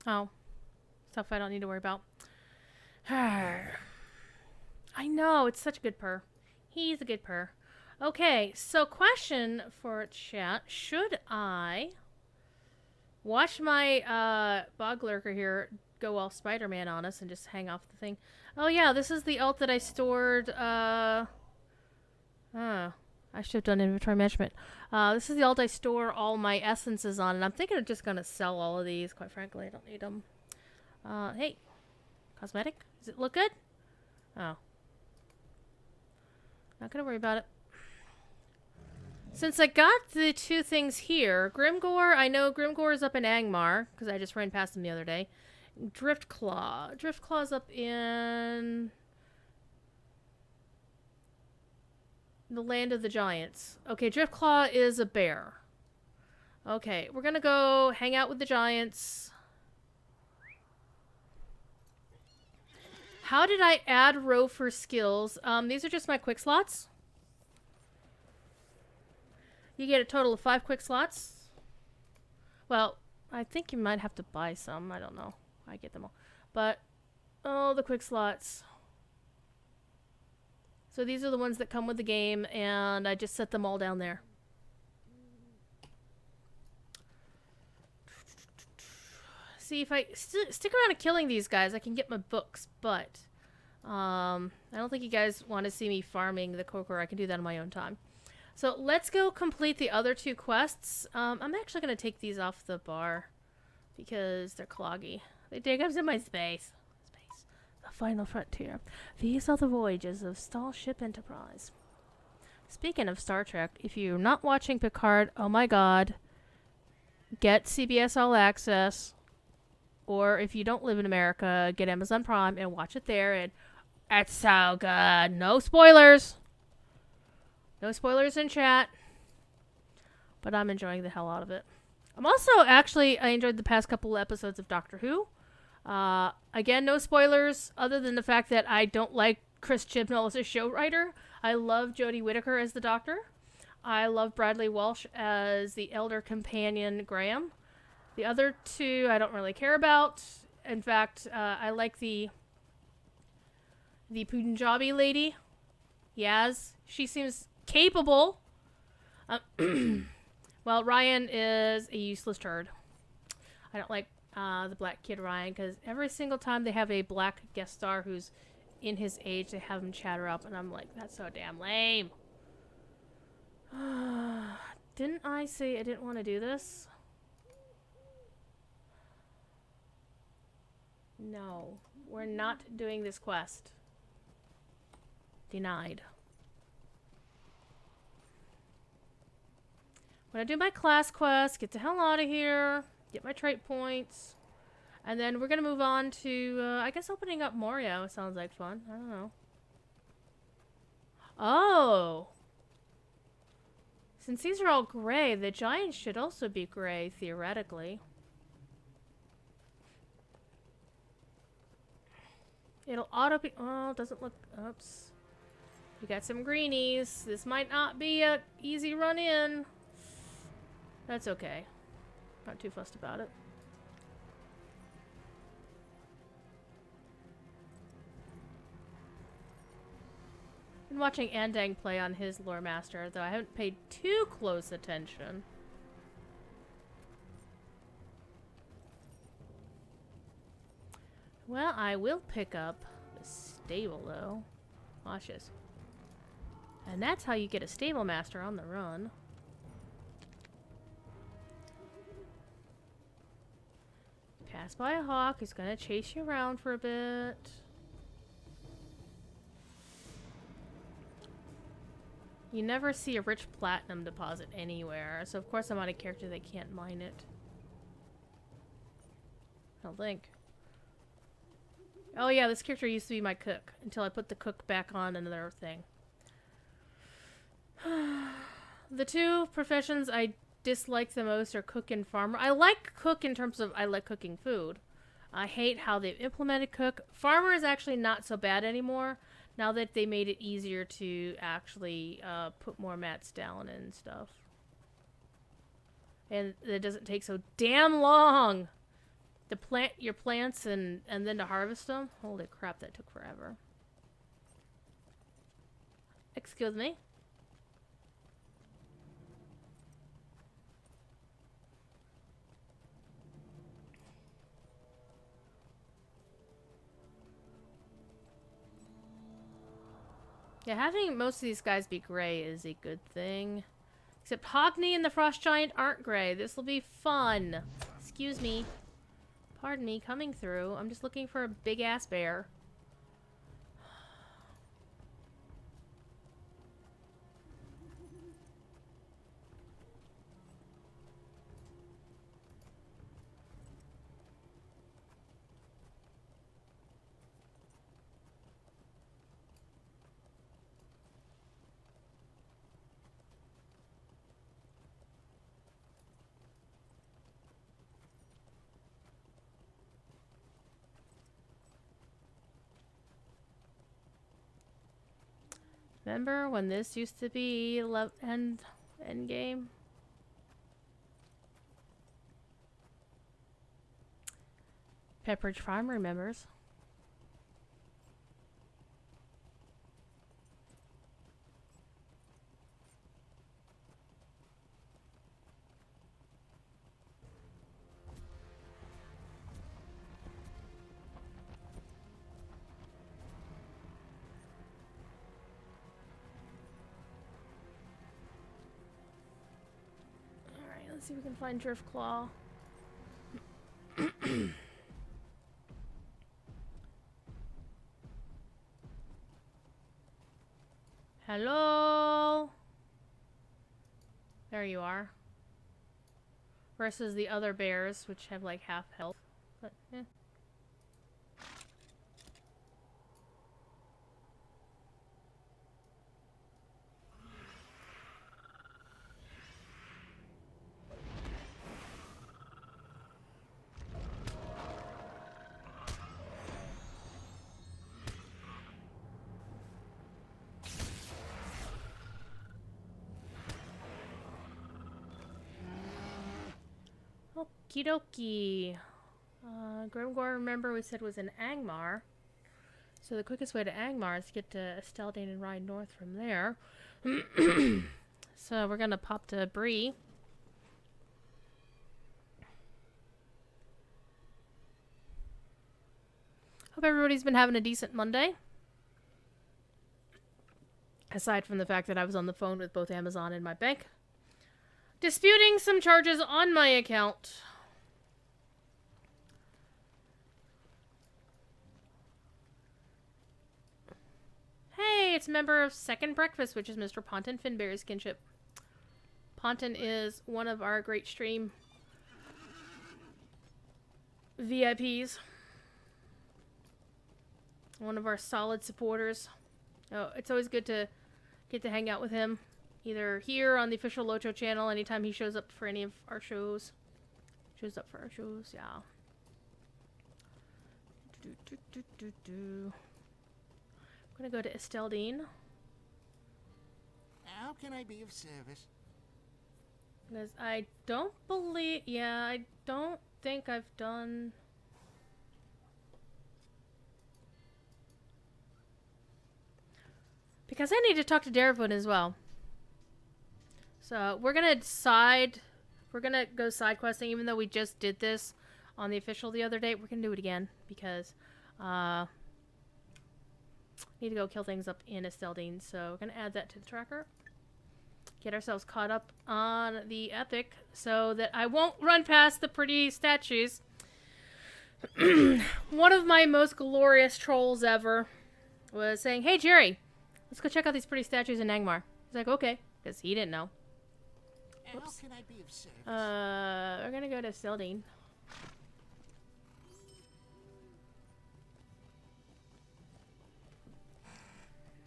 [SPEAKER 1] Oh, stuff I don't need to worry about. I know, it's such a good purr. He's a good purr. Okay, so question for chat. Should I watch my bog lurker here go all Spider-Man on us and just hang off the thing? Oh yeah, this is the ult that I stored, I should have done inventory management. This is the ult I store all my essences on, and I'm thinking of just going to sell all of these, quite frankly. I don't need them. Hey. Cosmetic? Does it look good? Oh. Not going to worry about it. Since I got the 2 things here, Grimgore, I know Grimgore is up in Angmar, because I just ran past him the other day. Driftclaw. Driftclaw's up in... the land of the giants. Okay, Driftclaw is a bear. Okay, we're gonna go hang out with the giants. How did I add row for skills? These are just my quick slots. You get a total of 5 quick slots. Well, I think you might have to buy some. I don't know. I get them all. But, oh, the quick slots. So these are the ones that come with the game, and I just set them all down there. See, if I stick around and killing these guys, I can get my books, but I don't think you guys want to see me farming the Kokor. I can do that on my own time. So let's go complete the other 2 quests. I'm actually going to take these off the bar because they're cloggy. They dig up in my space. The final frontier. These are the voyages of Starship Enterprise. Speaking of Star Trek, if you're not watching Picard, oh my god, get CBS All Access. Or if you don't live in America, get Amazon Prime and watch it there. And it's so good. No spoilers. No spoilers in chat, but I'm enjoying the hell out of it. I'm also actually, I enjoyed the past couple episodes of Doctor Who. Again, no spoilers, other than the fact that I don't like Chris Chibnall as a show writer. I love Jodie Whittaker as the Doctor. I love Bradley Walsh as the elder companion Graham. The other two I don't really care about. In fact, I like the Punjabi lady, Yaz. She seems capable. Well, Ryan is a useless turd. I don't like the black kid Ryan because every single time they have a black guest star who's in his age, they have him chatter up, and I'm like, that's so damn lame. Didn't I say I didn't want to do this? No, we're not doing this quest. Denied. I'm gonna do my class quest, get the hell out of here, get my trait points, and then we're gonna move on to, I guess opening up Morio sounds like fun. I don't know. Oh! Since these are all gray, the giants should also be gray, theoretically. It'll auto be- oh, doesn't look- oops. We got some greenies. This might not be a easy run in. That's okay. Not too fussed about it. Been watching Andang play on his Lore Master, though I haven't paid too close attention. Well, I will pick up the stable, though. Watch this. And that's how you get a stable master on the run. Pass by a hawk who's gonna chase you around for a bit. You never see a rich platinum deposit anywhere, so of course I'm on a character that can't mine it. I don't think. Oh yeah, this character used to be my cook, until I put the cook back on another thing. The two professions I dislike the most are cook and farmer. I like cook in terms of I like cooking food. I hate how they've implemented cook. Farmer is actually not so bad anymore, now that they made it easier to actually put more mats down and stuff. And it doesn't take so damn long to plant your plants and then to harvest them. Holy crap, that took forever. Excuse me? Yeah, having most of these guys be gray is a good thing. Except Hogney and the Frost Giant aren't gray. This will be fun. Excuse me. Pardon me, coming through. I'm just looking for a big-ass bear. Remember when this used to be end game? Pepperidge Farm remembers. Alright, let's see if we can find Driftclaw. Hello? There you are. Versus the other bears, which have like half health. But, eh. Okie dokie. Grimgor, remember we said was in Angmar. So the quickest way to Angmar is to get to Esteldane and ride north from there. So we're gonna pop to Bree. Hope everybody's been having a decent Monday. Aside from the fact that I was on the phone with both Amazon and my bank, disputing some charges on my account. Hey, it's a member of Second Breakfast, which is Mr. Ponton Finberry's kinship. Ponton is one of our great stream VIPs. One of our solid supporters. Oh, it's always good to get to hang out with him. Either here on the official Locho channel, anytime he shows up for any of our shows. Shows up for our shows, yeah. I'm gonna go to Esteldine.
[SPEAKER 3] How can I be of service?
[SPEAKER 1] Because I don't believe... Yeah, I don't think I've done... Because I need to talk to Darabun as well. So, we're gonna go side questing, even though we just did this on the official the other day. We're gonna do it again, because, need to go kill things up in Esteldine, so we're gonna add that to the tracker. Get ourselves caught up on the epic, so that I won't run past the pretty statues. One of my most glorious trolls ever was saying, "Hey Jerry, let's go check out these pretty statues in Angmar." He's like, "Okay," because he didn't know. Whoops.
[SPEAKER 3] How can I be of service?
[SPEAKER 1] We're gonna go to Esteldine.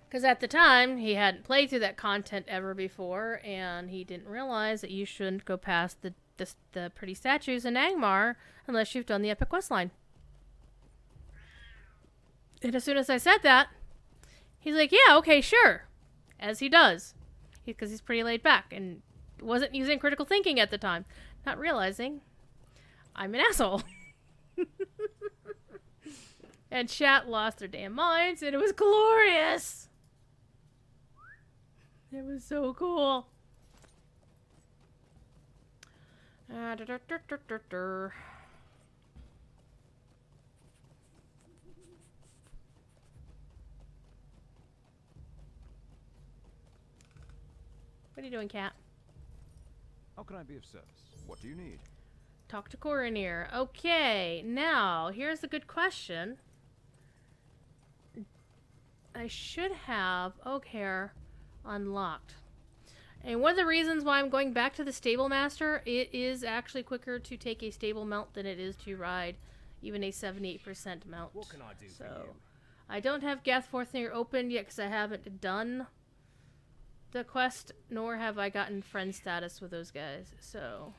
[SPEAKER 1] Because at the time, he hadn't played through that content ever before, and he didn't realize that you shouldn't go past the pretty statues in Angmar unless you've done the epic questline. And as soon as I said that, he's like, "Yeah, okay, sure." As he does. Because he's pretty laid back and wasn't using critical thinking at the time. Not realizing I'm an asshole. And chat lost their damn minds, and it was glorious. It was so cool. What are you doing, cat?
[SPEAKER 4] How can I be of service? What do you need?
[SPEAKER 1] Talk to Coronir. Okay, now, here's the good question. I should have Oak Hair unlocked. And one of the reasons why I'm going back to the Stable Master, it is actually quicker to take a stable mount than it is to ride even a 78% mount.
[SPEAKER 4] What can I do for you?
[SPEAKER 1] I don't have Gathforthir opened yet because I haven't done the quest, nor have I gotten friend status with those guys. So,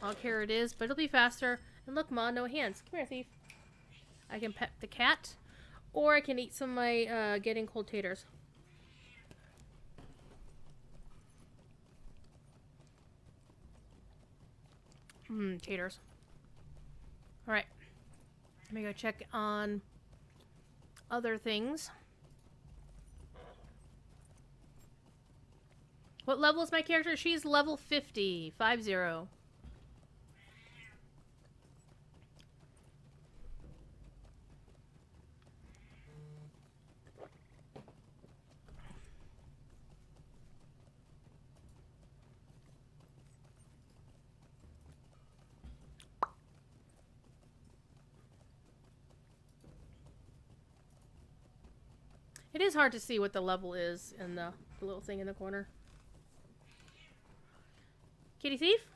[SPEAKER 1] Oak Hair it is, but it'll be faster. And look, Ma, no hands. Come here, thief. I can pet the cat, or I can eat some of my getting cold taters. Taters. Alright. Let me go check on other things. What level is my character? She's level 50. 50. It is hard to see what the level is in the little thing in the corner. Kitty thief?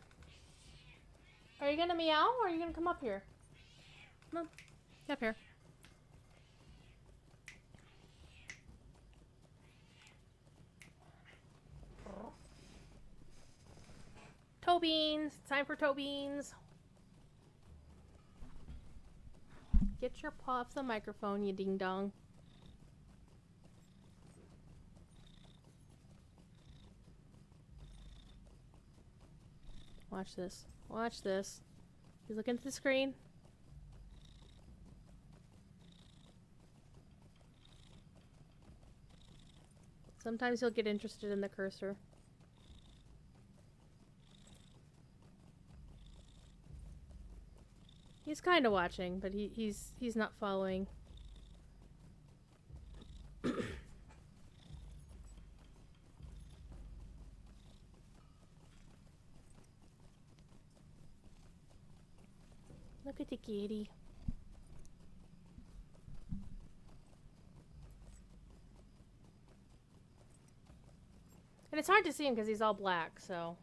[SPEAKER 1] Are you gonna meow or are you gonna come up here? Come on. Get up here. Toe beans. Time for toe beans. Get your paw off the microphone, you ding dong. Watch this. Watch this. He's looking at the screen. Sometimes he'll get interested in the cursor. He's kind of watching, but he's not following. Look at the kitty. And it's hard to see him because he's all black, so.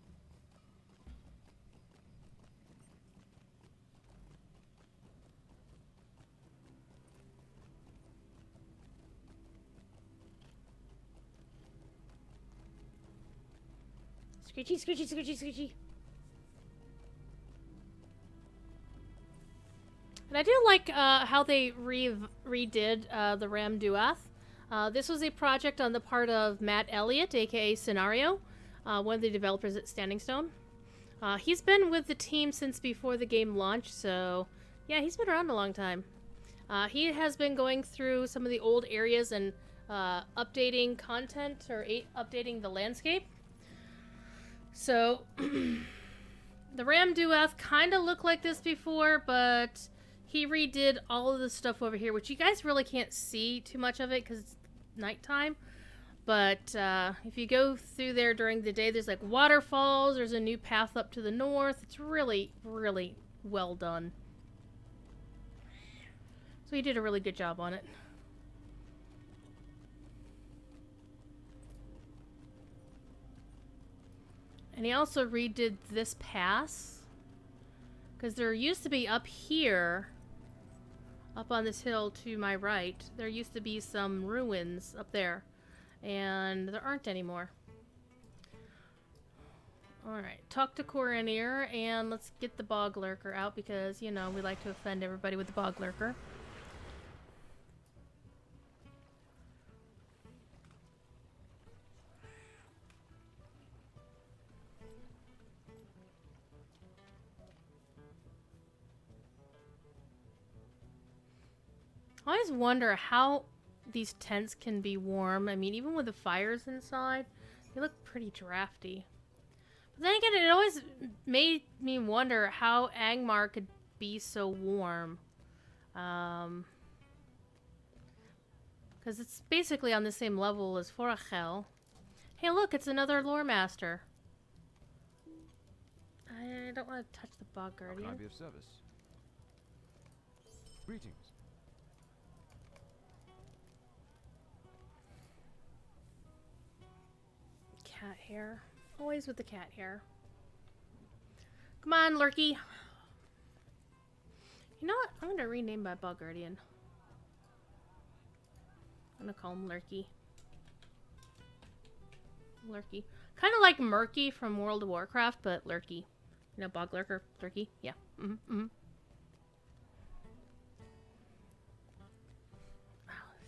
[SPEAKER 1] Screechy, screechy, screechy, screechy. And I do like how they redid the Ram Duath. This was a project on the part of Matt Elliott, aka Scenario, one of the developers at Standing Stone. He's been with the team since before the game launched, so yeah, he's been around a long time. He has been going through some of the old areas and updating content or updating the landscape. So the Ram Duath kind of looked like this before, but he redid all of the stuff over here, which you guys really can't see too much of it because it's nighttime. But if you go through there during the day, there's like waterfalls. There's a new path up to the north. It's really, really well done. So he did a really good job on it. And he also redid this pass. Because there used to be up here, up on this hill to my right, there used to be some ruins up there. And there aren't anymore. Alright, talk to Coronir, and let's get the bog lurker out because, you know, we like to offend everybody with the bog lurker. I always wonder how these tents can be warm. I mean, even with the fires inside, they look pretty drafty. But then again, it always made me wonder how Angmar could be so warm. Because it's basically on the same level as Forachel. Hey, look, it's another lore master. I don't want to touch the bog guardian.
[SPEAKER 4] How can I be of service? Greetings.
[SPEAKER 1] Cat hair. Always with the cat hair. Come on, Lurky. You know what? I'm going to rename my bug guardian. I'm going to call him Lurky. Lurky. Kind of like Murky from World of Warcraft, but Lurky. You know, bog lurker, Lurky. Yeah. Wow,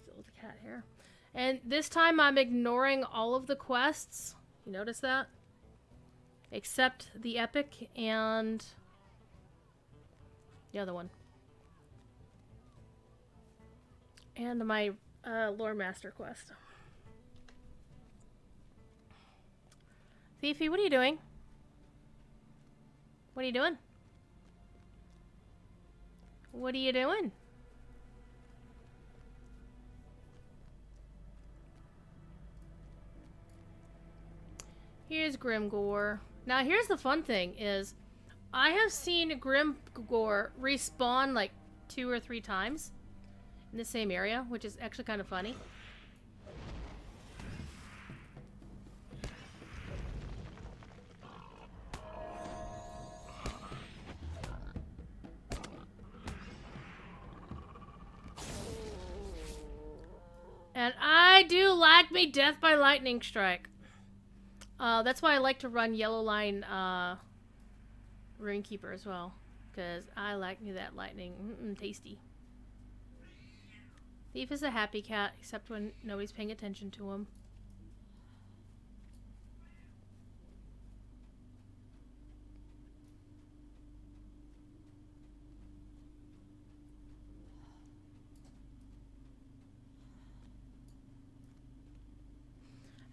[SPEAKER 1] still with the cat hair. And this time I'm ignoring all of the quests. You notice that? Except the epic and the other one. And my lore master quest. Fifi, what are you doing? What are you doing? What are you doing? Here's Grimgore. Now here's the fun thing is I have seen Grimgore respawn like 2 or 3 times in the same area, which is actually kind of funny. And I do like me Death by Lightning Strike. That's why I like to run Yellow Line Runekeeper as well. Because I like me that lightning. Tasty. Thief is a happy cat, except when nobody's paying attention to him.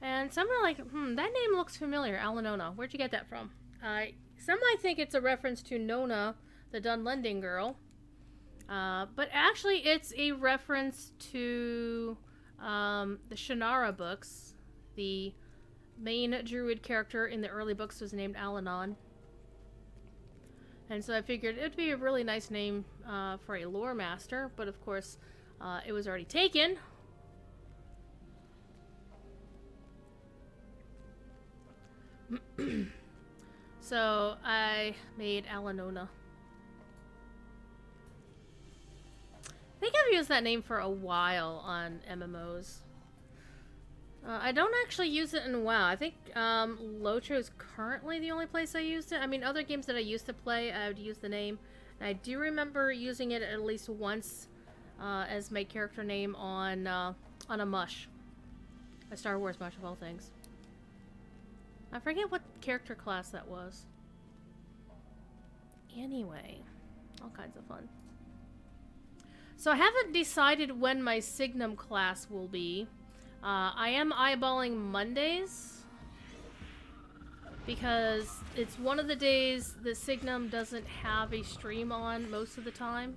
[SPEAKER 1] And some are like, that name looks familiar, Alanona. Where'd you get that from? Some might think it's a reference to Nona, the Dunlending girl. But actually it's a reference to the Shannara books. The main druid character in the early books was named Alanon. And so I figured it would be a really nice name for a lore master, but of course it was already taken. So I made Alanona. I think I've used that name for a while on MMOs. I don't actually use it in WoW. I think Lotro is currently the only place I used it. I mean, other games that I used to play, I would use the name. And I do remember using it at least once as my character name on a mush. A Star Wars mush of all things. I forget what character class that was. Anyway, all kinds of fun. So I haven't decided when my Signum class will be. I am eyeballing Mondays because it's one of the days that Signum doesn't have a stream on most of the time.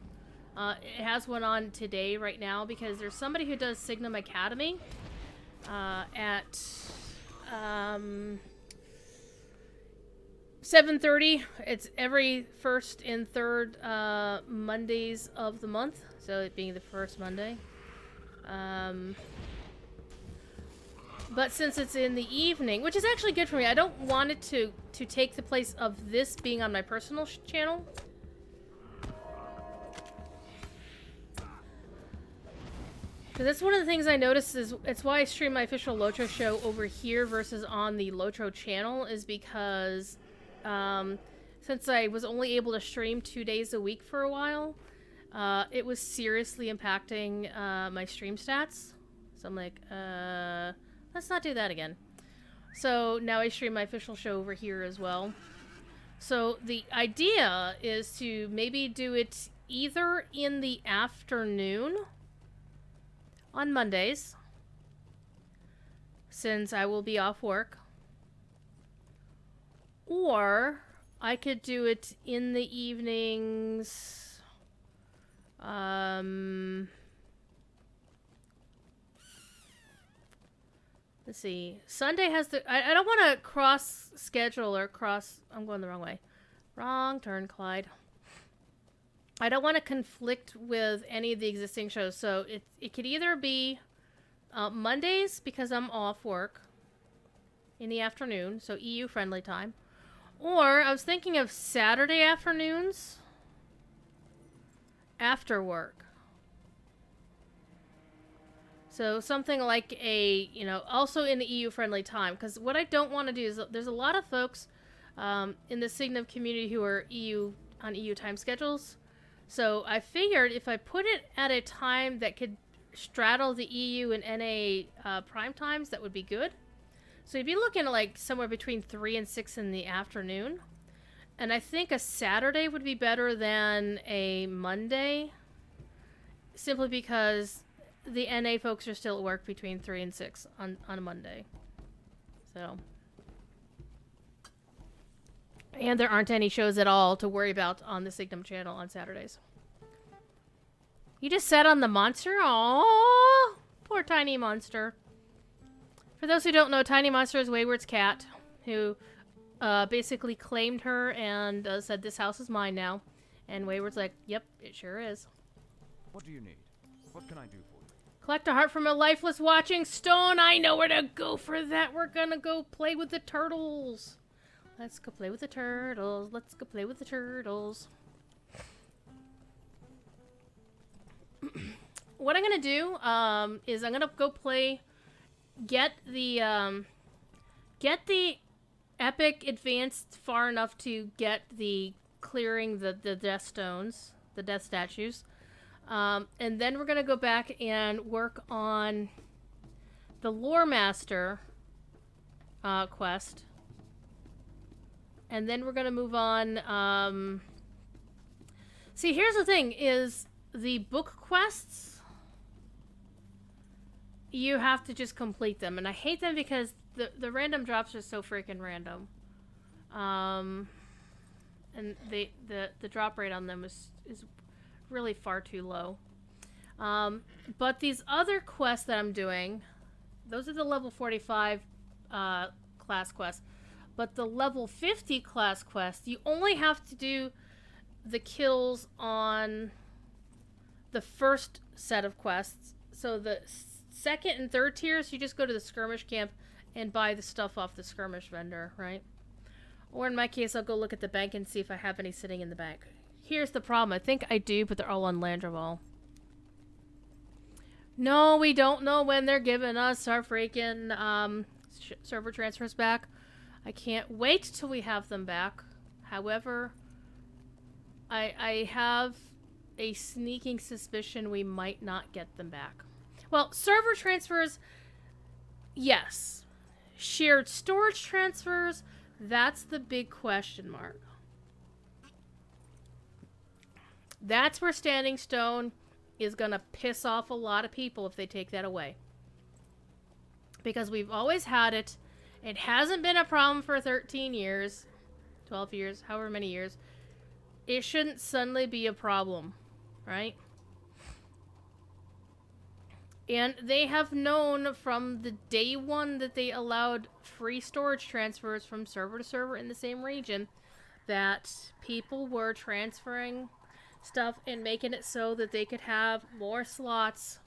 [SPEAKER 1] It has one on today right now because there's somebody who does Signum Academy at 7:30. It's every first and third Mondays of the month, so it being the first Monday. But since it's in the evening, which is actually good for me, I don't want it to take the place of this being on my personal channel. Because that's one of the things I noticed is, it's why I stream my official Lotro show over here versus on the Lotro channel, is because since I was only able to stream 2 days a week for a while, it was seriously impacting my stream stats. So I'm like, let's not do that again. So now I stream my official show over here as well. So the idea is to maybe do it either in the afternoon on Mondays, since I will be off work, or I could do it in the evenings. Let's see. Sunday has the... I don't want to cross-schedule or cross... I'm going the wrong way. Wrong turn, Clyde. I don't want to conflict with any of the existing shows, so it could either be Mondays, because I'm off work in the afternoon, so EU-friendly time. Or I was thinking of Saturday afternoons after work. So something like a, also in the EU-friendly time. Because what I don't want to do is, there's a lot of folks in the Signum community who are on EU time schedules. So I figured if I put it at a time that could straddle the EU and NA prime times, that would be good. So you'd be looking at like somewhere between 3 and 6 in the afternoon. And I think a Saturday would be better than a Monday, simply because the NA folks are still at work between 3 and 6 on a Monday. So. And there aren't any shows at all to worry about on the Signum channel on Saturdays. You just sat on the monster? Aww! Poor Tiny Monster. For those who don't know, Tiny Monster is Wayward's cat, who basically claimed her and said, "This house is mine now." And Wayward's like, "Yep, it sure is."
[SPEAKER 4] What do you need? What can I do for you?
[SPEAKER 1] Collect a heart from a lifeless watching stone. I know where to go for that. We're gonna go play with the turtles. Let's go play with the turtles. Let's go play with the turtles. What I'm gonna do is I'm gonna go play. Get the epic advanced far enough to get the clearing the death stones, the death statues, and then we're gonna go back and work on the lore master quest. And then we're gonna move on. See, here's the thing: is the book quests you have to just complete them. And I hate them because the random drops are so freaking random. And the drop rate on them is really far too low. But these other quests that I'm doing, those are the level 45 class quests. But the level 50 class quests, you only have to do the kills on the first set of quests. So the second and third tiers, you just go to the skirmish camp and buy the stuff off the skirmish vendor, right? Or in my case, I'll go look at the bank and see if I have any sitting in the bank. Here's the problem. I think I do, but they're all on Landroval. No, we don't know when they're giving us our freaking server transfers back. I can't wait till we have them back. However, I have a sneaking suspicion we might not get them back. Well, server transfers, yes. Shared storage transfers, that's the big question mark. That's where Standing Stone is going to piss off a lot of people if they take that away. Because we've always had it. It hasn't been a problem for 13 years, 12 years, however many years. It shouldn't suddenly be a problem, right? And they have known from the day one that they allowed free storage transfers from server to server in the same region that people were transferring stuff and making it so that they could have more slots,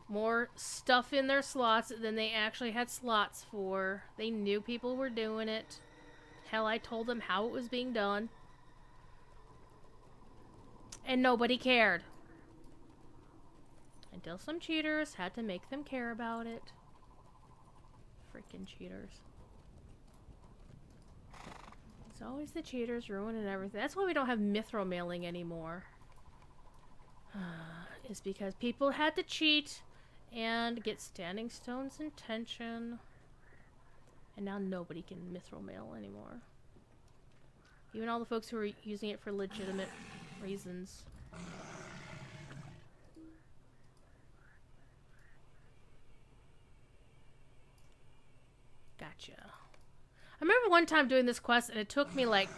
[SPEAKER 1] more stuff in their slots than they actually had slots for. They knew people were doing it. Hell, I told them how it was being done. And nobody cared. Until some cheaters had to make them care about it. Freaking cheaters. It's always the cheaters ruining everything. That's why we don't have Mithril mailing anymore. Is because people had to cheat and get Standing Stone's intention. And now nobody can Mithril mail anymore. Even all the folks who are using it for legitimate reasons. Gotcha. I remember one time doing this quest and it took me like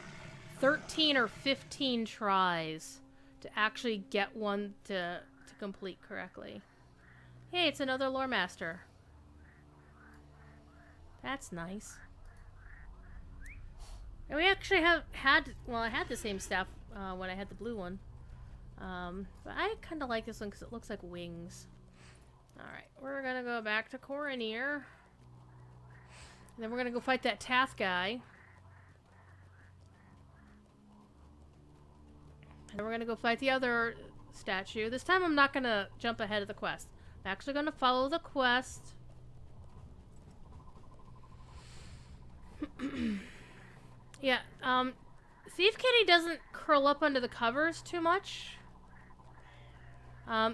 [SPEAKER 1] 13 or 15 tries to actually get one to complete correctly. Hey, it's another lore master. That's nice. And we actually well, I had the same staff when I had the blue one. But I kind of like this one because it looks like wings. Alright, we're gonna go back to Coronir. And then we're gonna go fight that Tath guy. And we're gonna go fight the other statue. This time I'm not gonna jump ahead of the quest. I'm actually gonna follow the quest. Yeah, Thief Kitty doesn't curl up under the covers too much.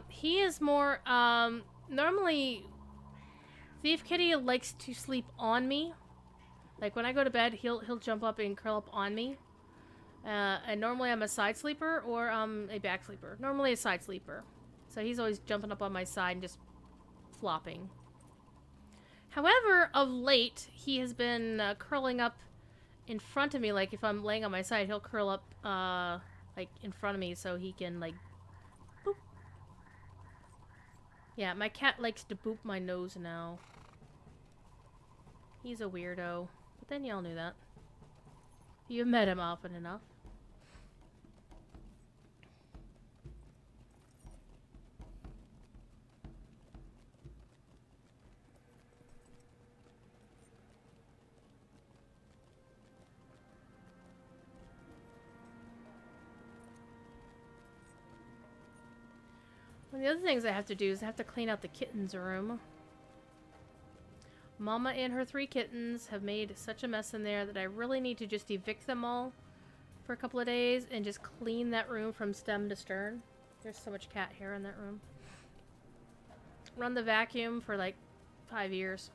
[SPEAKER 1] He is more, normally Thief Kitty likes to sleep on me. Like when I go to bed, he'll jump up and curl up on me. And normally I'm a side sleeper or a back sleeper. Normally a side sleeper. So he's always jumping up on my side and just flopping. However, of late, he has been curling up in front of me. Like if I'm laying on my side, he'll curl up like in front of me so he can like boop. Yeah, my cat likes to boop my nose now. He's a weirdo. But then y'all knew that. You've met him often enough. One of the other things I have to do is I have to clean out the kitten's room. Mama and her 3 kittens have made such a mess in there that I really need to just evict them all for a couple of days and just clean that room from stem to stern. There's so much cat hair in that room. Run the vacuum for like 5 years.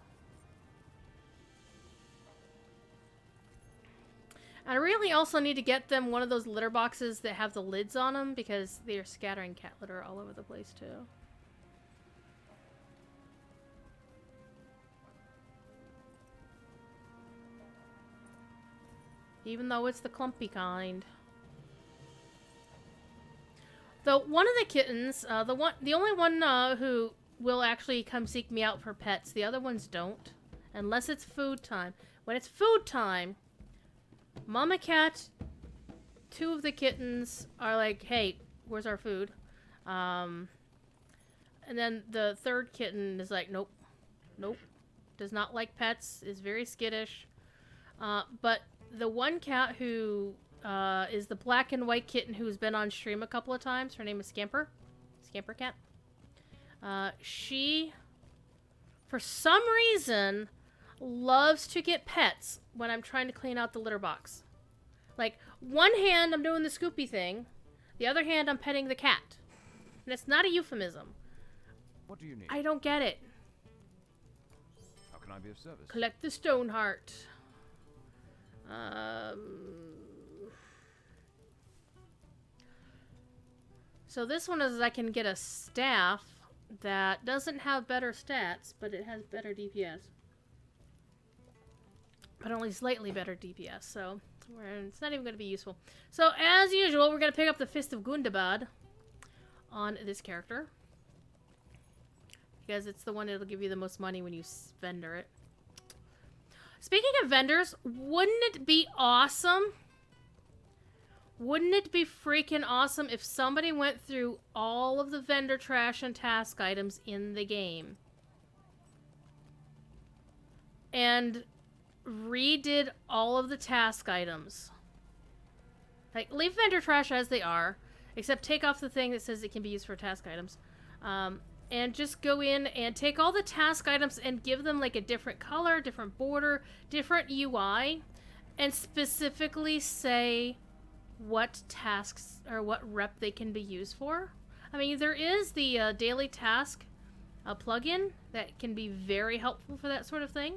[SPEAKER 1] I really also need to get them one of those litter boxes that have the lids on them because they are scattering cat litter all over the place too. Even though it's the clumpy kind. Though one of the kittens, the only one who will actually come seek me out for pets, the other ones don't. Unless it's food time. When it's food time, Mama Cat, two of the kittens are like, hey, where's our food? And then the third kitten is like, nope. Nope. Does not like pets, is very skittish. But the one cat who is the black and white kitten who's been on stream a couple of times, her name is Scamper. Scamper Cat. She, for some reason, loves to get pets when I'm trying to clean out the litter box. Like, one hand I'm doing the Scoopy thing, the other hand I'm petting the cat. And it's not a euphemism.
[SPEAKER 4] What do you need?
[SPEAKER 1] I don't get it.
[SPEAKER 4] How can I be of service?
[SPEAKER 1] Collect the stone heart. So this one is I can get a staff that doesn't have better stats, but it has better DPS. But only slightly better DPS, so it's not even going to be useful. So as usual, we're going to pick up the Fist of Gundabad on this character. Because it's the one that'll give you the most money when you vendor it. Speaking of vendors, wouldn't it be awesome? Wouldn't it be freaking awesome if somebody went through all of the vendor trash and task items in the game and redid all of the task items? Like, leave vendor trash as they are, except take off the thing that says it can be used for task items. And just go in and take all the task items and give them like a different color, different border, different UI, and specifically say what tasks or what rep they can be used for. I mean, there is the daily task plugin that can be very helpful for that sort of thing.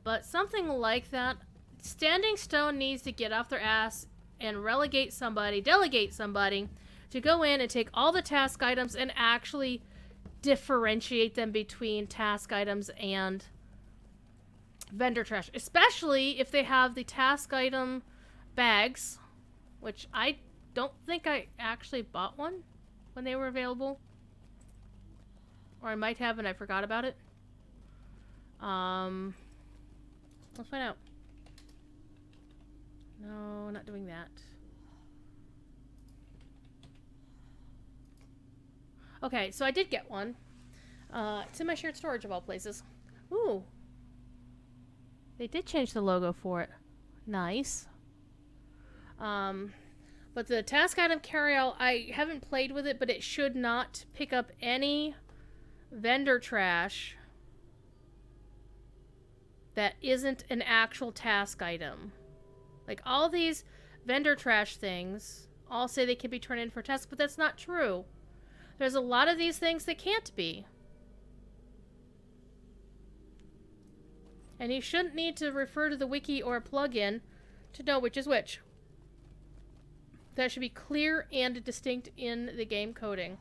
[SPEAKER 1] But something like that, Standing Stone needs to get off their ass and delegate somebody to go in and take all the task items and actually differentiate them between task items and vendor trash, especially if they have the task item bags, which I don't think I actually bought one when they were available, or I might have and I forgot about it. Let's find out. No, not doing that. Okay, so I did get one. It's in my shared storage of all places. Ooh. They did change the logo for it. Nice. But the task item carryout, I haven't played with it, but it should not pick up any vendor trash that isn't an actual task item. Like, all these vendor trash things all say they can be turned in for tasks, but that's not true. There's a lot of these things that can't be. And you shouldn't need to refer to the wiki or a plugin to know which is which. That should be clear and distinct in the game coding.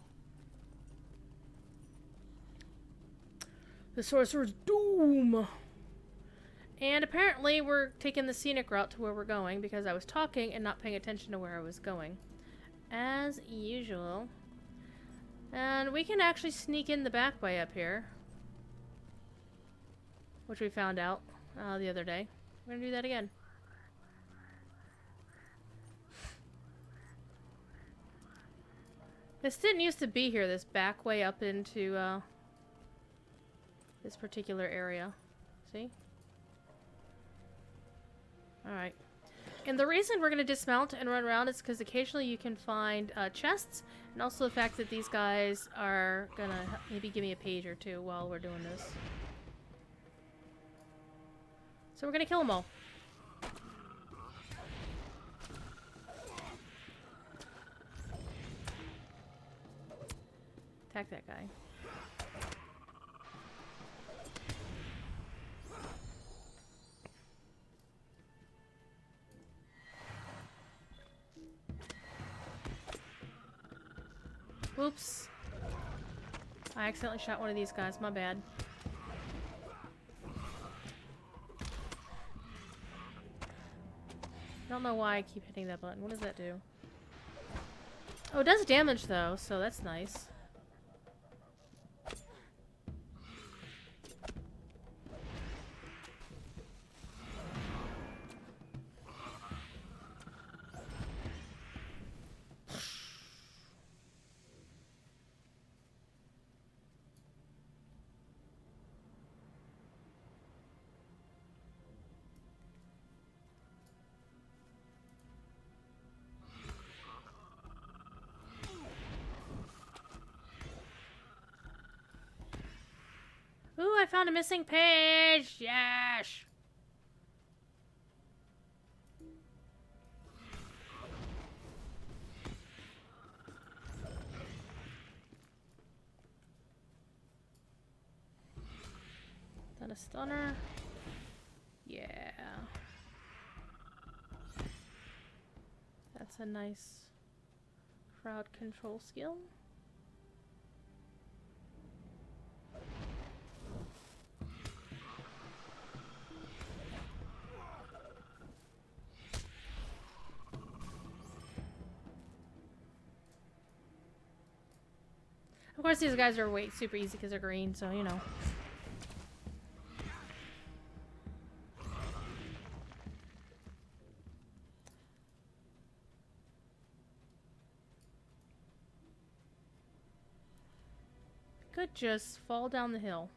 [SPEAKER 1] The Sorcerer's Doom! And apparently we're taking the scenic route to where we're going because I was talking and not paying attention to where I was going. As usual. And we can actually sneak in the back way up here. Which we found out the other day. We're gonna do that again. This didn't used to be here, this back way up into this particular area. See? Alright. And the reason we're going to dismount and run around is because occasionally you can find chests, and also the fact that these guys are going to maybe give me a page or two while we're doing this. So we're going to kill them all. Attack that guy. Whoops. I accidentally shot one of these guys, my bad. don't know why I keep hitting that button. What does that do? Oh, it does damage though, so that's nice. Ooh, I found a missing page! Yes! Is that a stunner? Yeah. That's a nice crowd control skill. Of course, these guys are super easy because they're green, so you know. Could just fall down the hill.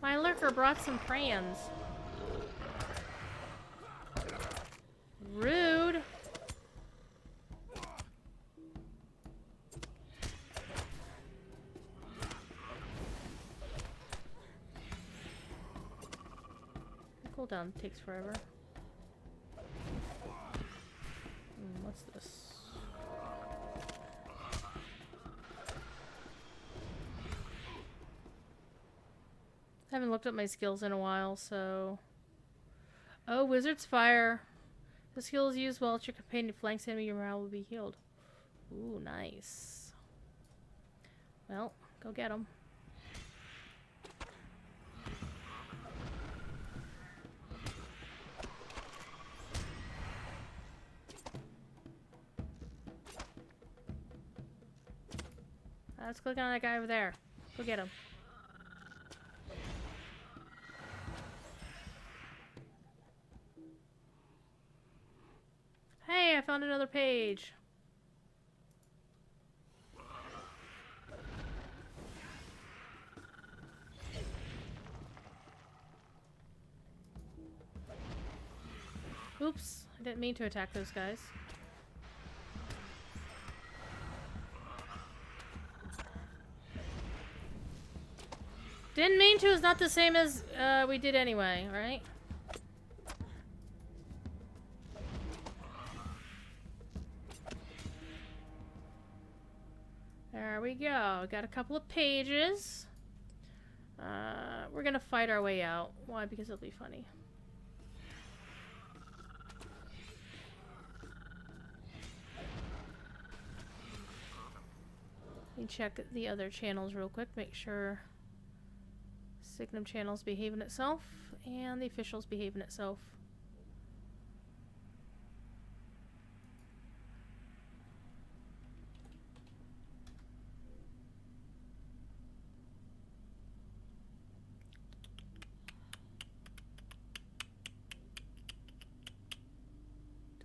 [SPEAKER 1] My lurker brought some crayons. Rude. The cooldown takes forever. What's this? I haven't looked up my skills in a while, so... Oh, Wizard's Fire. The skill is used while your companion flanks enemy, your morale will be healed. Ooh, nice. Well, go get him. Let's click on that guy over there. Go get him. Hey, I found another page. Oops, I didn't mean to attack those guys. Didn't mean to is not the same as we did anyway, right? There we go. Got a couple of pages. We're gonna fight our way out. Why? Because it'll be funny. Let me check the other channels real quick. Make sure Signum channel's behaving itself and the official's behaving itself.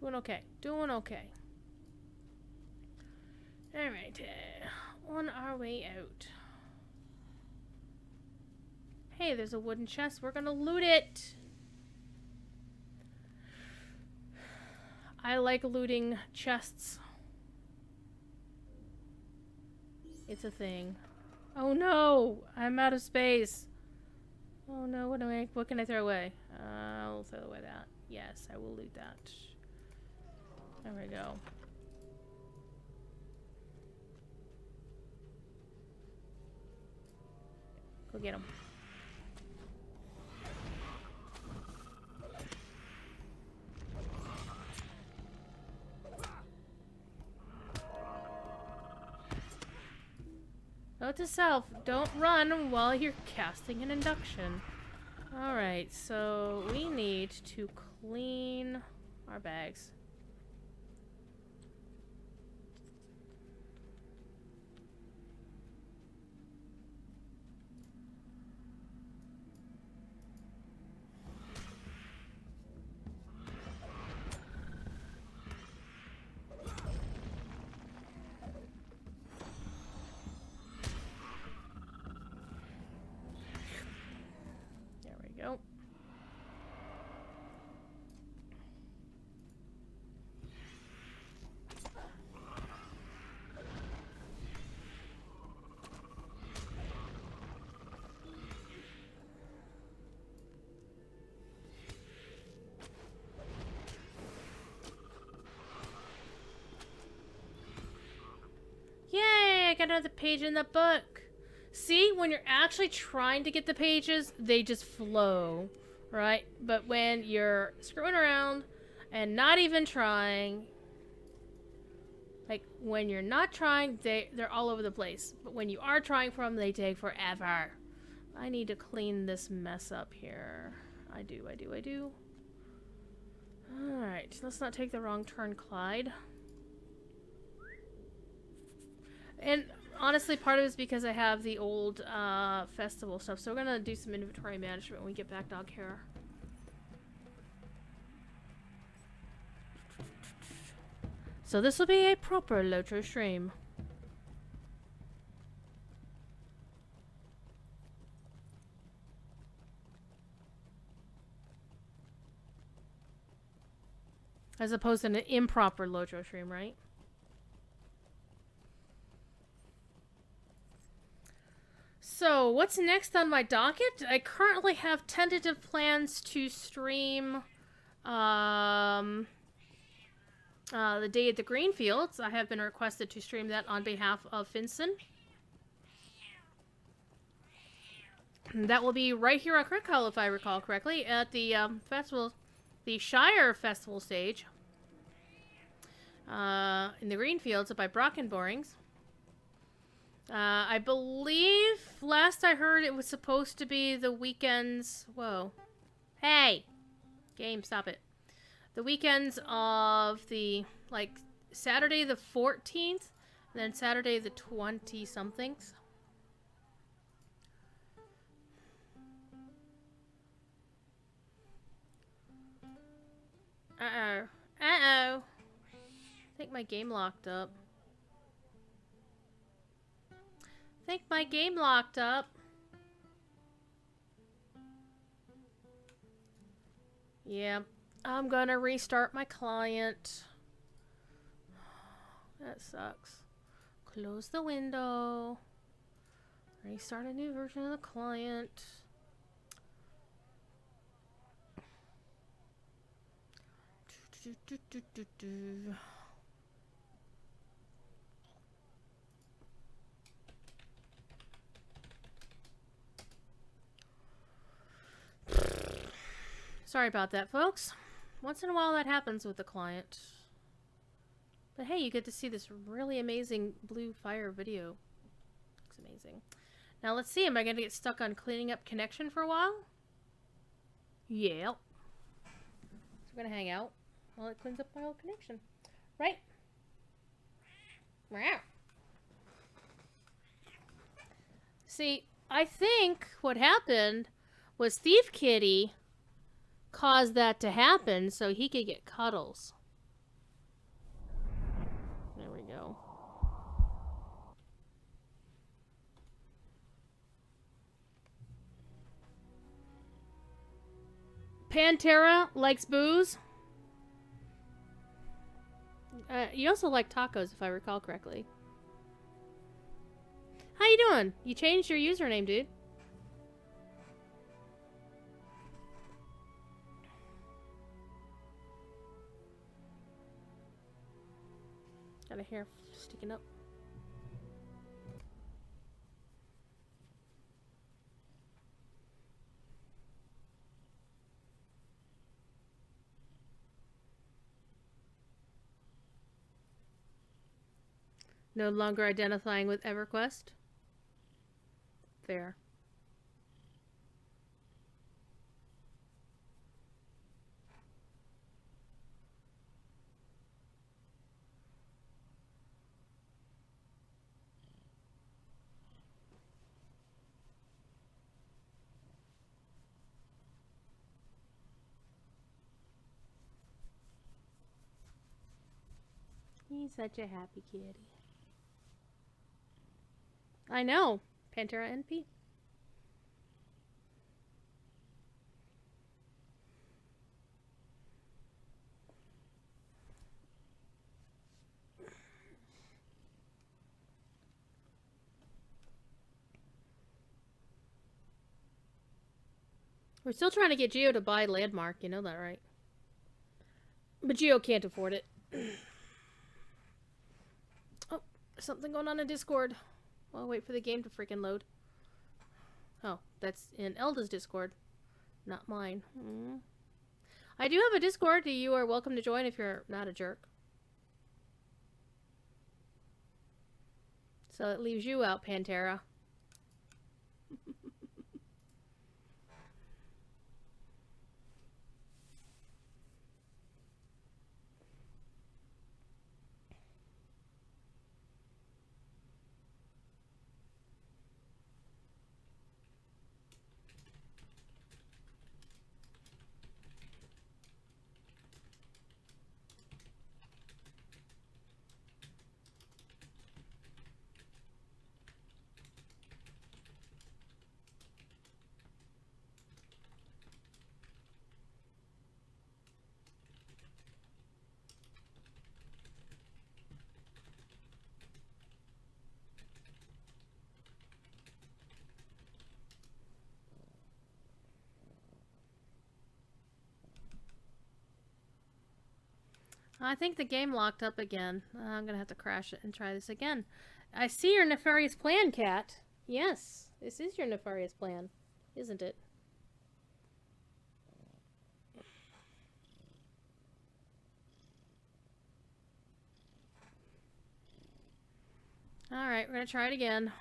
[SPEAKER 1] Doing okay. Doing okay. Alright, on our way out. Hey, there's a wooden chest. We're gonna loot it! I like looting chests. It's a thing. Oh no! I'm out of space! Oh no, what can I throw away? I'll throw away that. Yes, I will loot that. There we go. Go get him. Note to self, don't run while you're casting an induction. Alright, so we need to clean our bags. There we go. Yay! I got another page in the book. See, when you're actually trying to get the pages, they just flow, right? But when you're screwing around and not even trying, like when you're not trying, they're all over the place. But when you are trying for them, they take forever. I need to clean this mess up here. I do. Alright, let's not take the wrong turn, Clyde. And honestly, part of it is because I have the old festival stuff, so we're gonna do some inventory management when we get back dog hair. So this will be a proper Lotro stream. As opposed to an improper Lotro stream, right? So, what's next on my docket? I currently have tentative plans to stream the Day at the Greenfields. I have been requested to stream that on behalf of Finson. That will be right here on Crickhull, if I recall correctly, at the festival, the Shire Festival stage in the Greenfields up by Brockenborings. I believe last I heard it was supposed to be the weekends. Whoa. Hey! Game, stop it. The weekends of the, like, Saturday the 14th, and then Saturday the 20-somethings. Uh-oh. Uh-oh. I think my game locked up. Yeah, I'm gonna restart my client. That sucks. Close the window. Restart a new version of the client. Sorry about that, folks. Once in a while that happens with the client. But hey, you get to see this really amazing blue fire video. Looks amazing. Now let's see, am I going to get stuck on cleaning up connection for a while? Yeah. So we're going to hang out while it cleans up my old connection. Right? Wow. See, I think what happened was Thief Kitty caused that to happen so he could get cuddles. There we go. Pantera likes booze. You also like tacos, if I recall correctly. How you doing? You changed your username, dude. Got a hair sticking up. No longer identifying with EverQuest. Fair. He's such a happy kitty. I know. Pantera NP. We're still trying to get Geo to buy Landmark, you know that, right? But Geo can't afford it. Oh, something going on in Discord. Well, I'll wait for the game to freaking load. Oh, that's in Elda's Discord, not mine. I do have a Discord. You are welcome to join if you're not a jerk. So it leaves you out, Pantera. I think the game locked up again. I'm gonna have to crash it and try this again. I see your nefarious plan, Cat. Yes, this is your nefarious plan, isn't it? Alright, we're gonna try it again.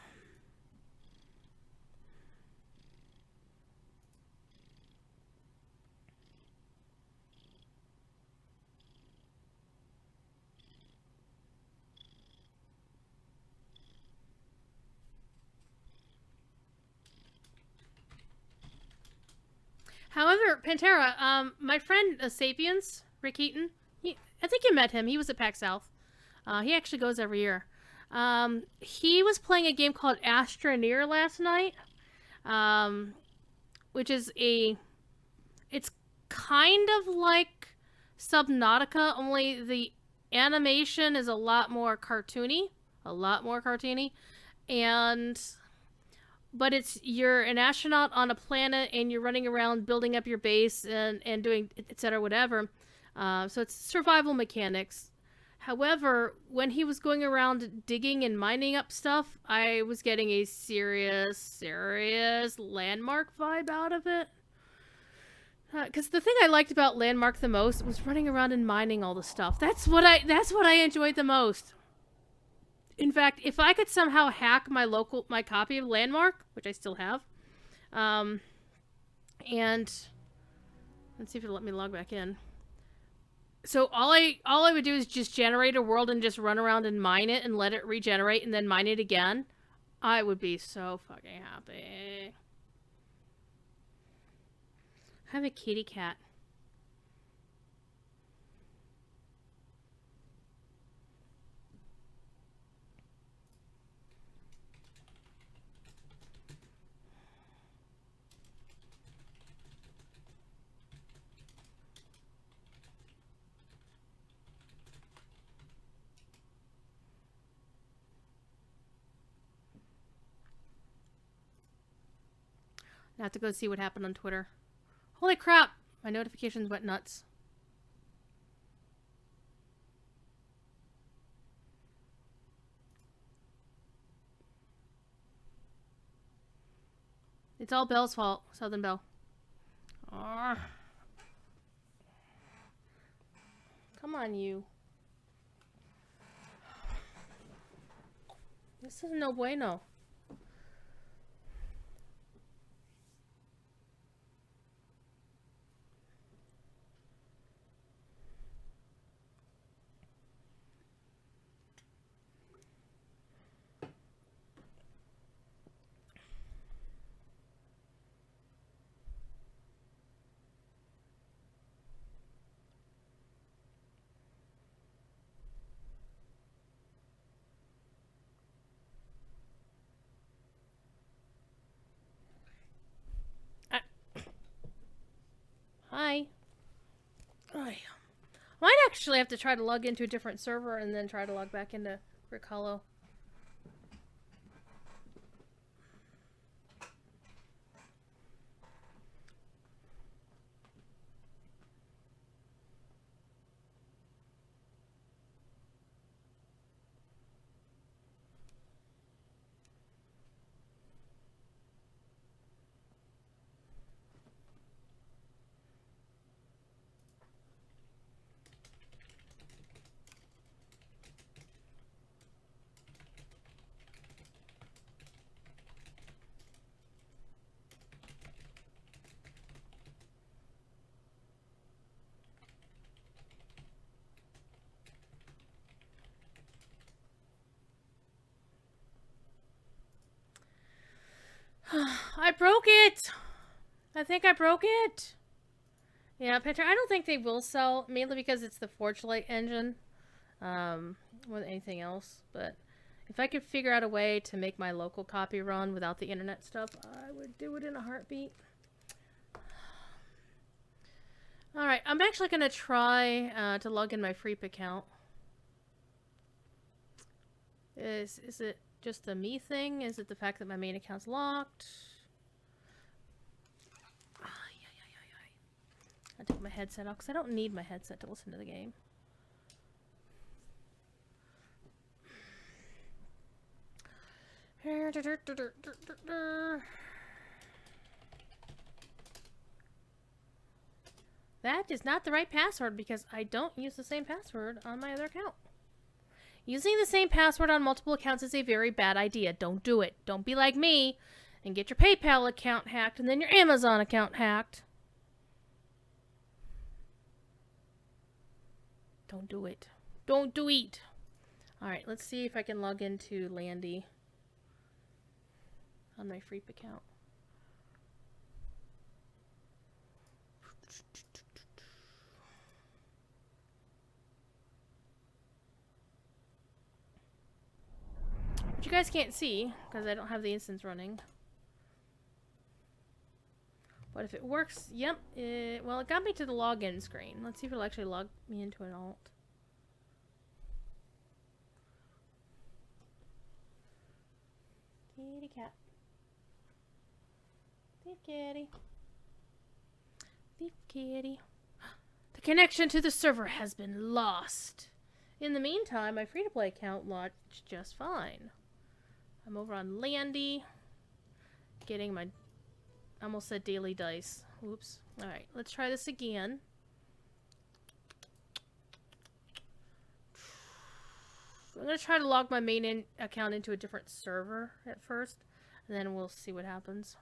[SPEAKER 1] However, Pantera, my friend Sapiens, Rick Eaton, I think you met him. He was at PAX South. He actually goes every year. He was playing a game called Astroneer last night, which is it's kind of like Subnautica, only the animation is a lot more cartoony, but you're an astronaut on a planet and you're running around building up your base and doing etc. whatever. So it's survival mechanics. However, when he was going around digging and mining up stuff, I was getting a serious Landmark vibe out of it. Because the thing I liked about Landmark the most was running around and mining all the stuff. That's what I enjoyed the most. In fact, if I could somehow hack my copy of Landmark, which I still have, and let's see if it'll let me log back in. So all I would do is just generate a world and just run around and mine it and let it regenerate and then mine it again. I would be so fucking happy. I have a kitty cat. I have to go see what happened on Twitter. Holy crap! My notifications went nuts. It's all Belle's fault. Southern Belle. Arrgh. Come on, you. This is no bueno. actually have to try to log into a different server and then try to log back into Rick Hollow. I broke it! I think I broke it! Yeah, Petra, I don't think they will sell, mainly because it's the Forge Light engine, more than anything else. But if I could figure out a way to make my local copy run without the internet stuff, I would do it in a heartbeat. Alright, I'm actually going to try to log in my Freep account. Is it just the me thing? Is it the fact that my main account's locked? I took my headset off because I don't need my headset to listen to the game. That is not the right password because I don't use the same password on my other account. Using the same password on multiple accounts is a very bad idea. Don't do it. Don't be like me and get your PayPal account hacked and then your Amazon account hacked. Don't do it. Don't do it. Alright, let's see if I can log into Landy on my Freep account. Which you guys can't see because I don't have the instance running. But if it works, yep. Well, it got me to the login screen. Let's see if it'll actually log me into an alt. Kitty cat. Thief kitty. Thief kitty. The connection to the server has been lost. In the meantime, my free-to-play account launched just fine. I'm over on Landy. Getting my... I almost said daily dice. Oops. Alright, let's try this again. I'm going to try to log my main account into a different server at first, and then we'll see what happens.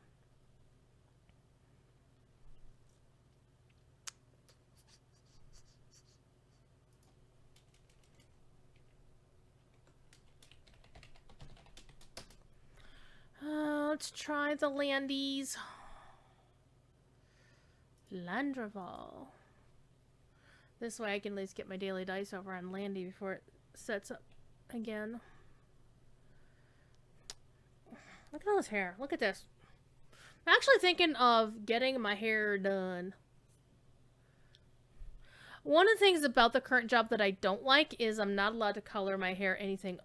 [SPEAKER 1] Let's try the Landies. Landraval. This way I can at least get my daily dice over on Landy before it sets up again. Look at all this hair. Look at this. I'm actually thinking of getting my hair done. One of the things about the current job that I don't like is I'm not allowed to color my hair anything.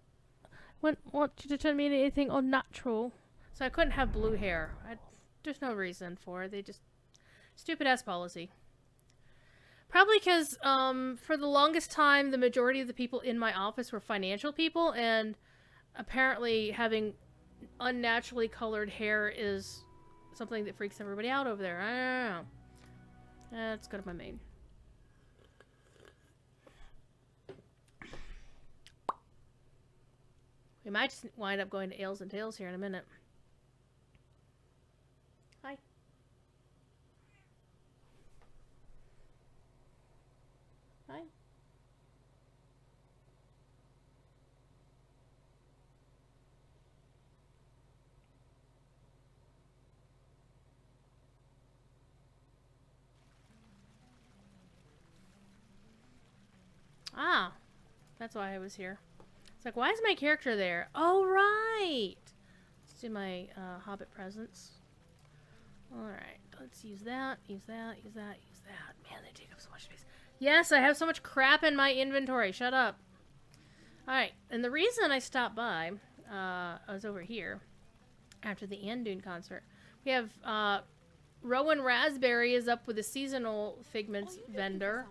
[SPEAKER 1] I want you to turn me into anything unnatural. So I couldn't have blue hair. There's no reason for it. They just... Stupid ass policy. Probably because, for the longest time, the majority of the people in my office were financial people, and apparently having unnaturally colored hair is something that freaks everybody out over there. I don't know. Let's go to my main. We might just wind up going to Ales and Tails here in a minute. Hi. Hi. Ah, that's why I was here. It's like, why is my character there? Oh, right! Let's do my Hobbit presents. Alright, let's use that, use that, use that, use that. Man, they take up so much space. Yes, I have so much crap in my inventory. Shut up. Alright, and the reason I stopped by, I was over here after the Andoon concert. We have, Rowan Raspberry is up with a seasonal figments vendor,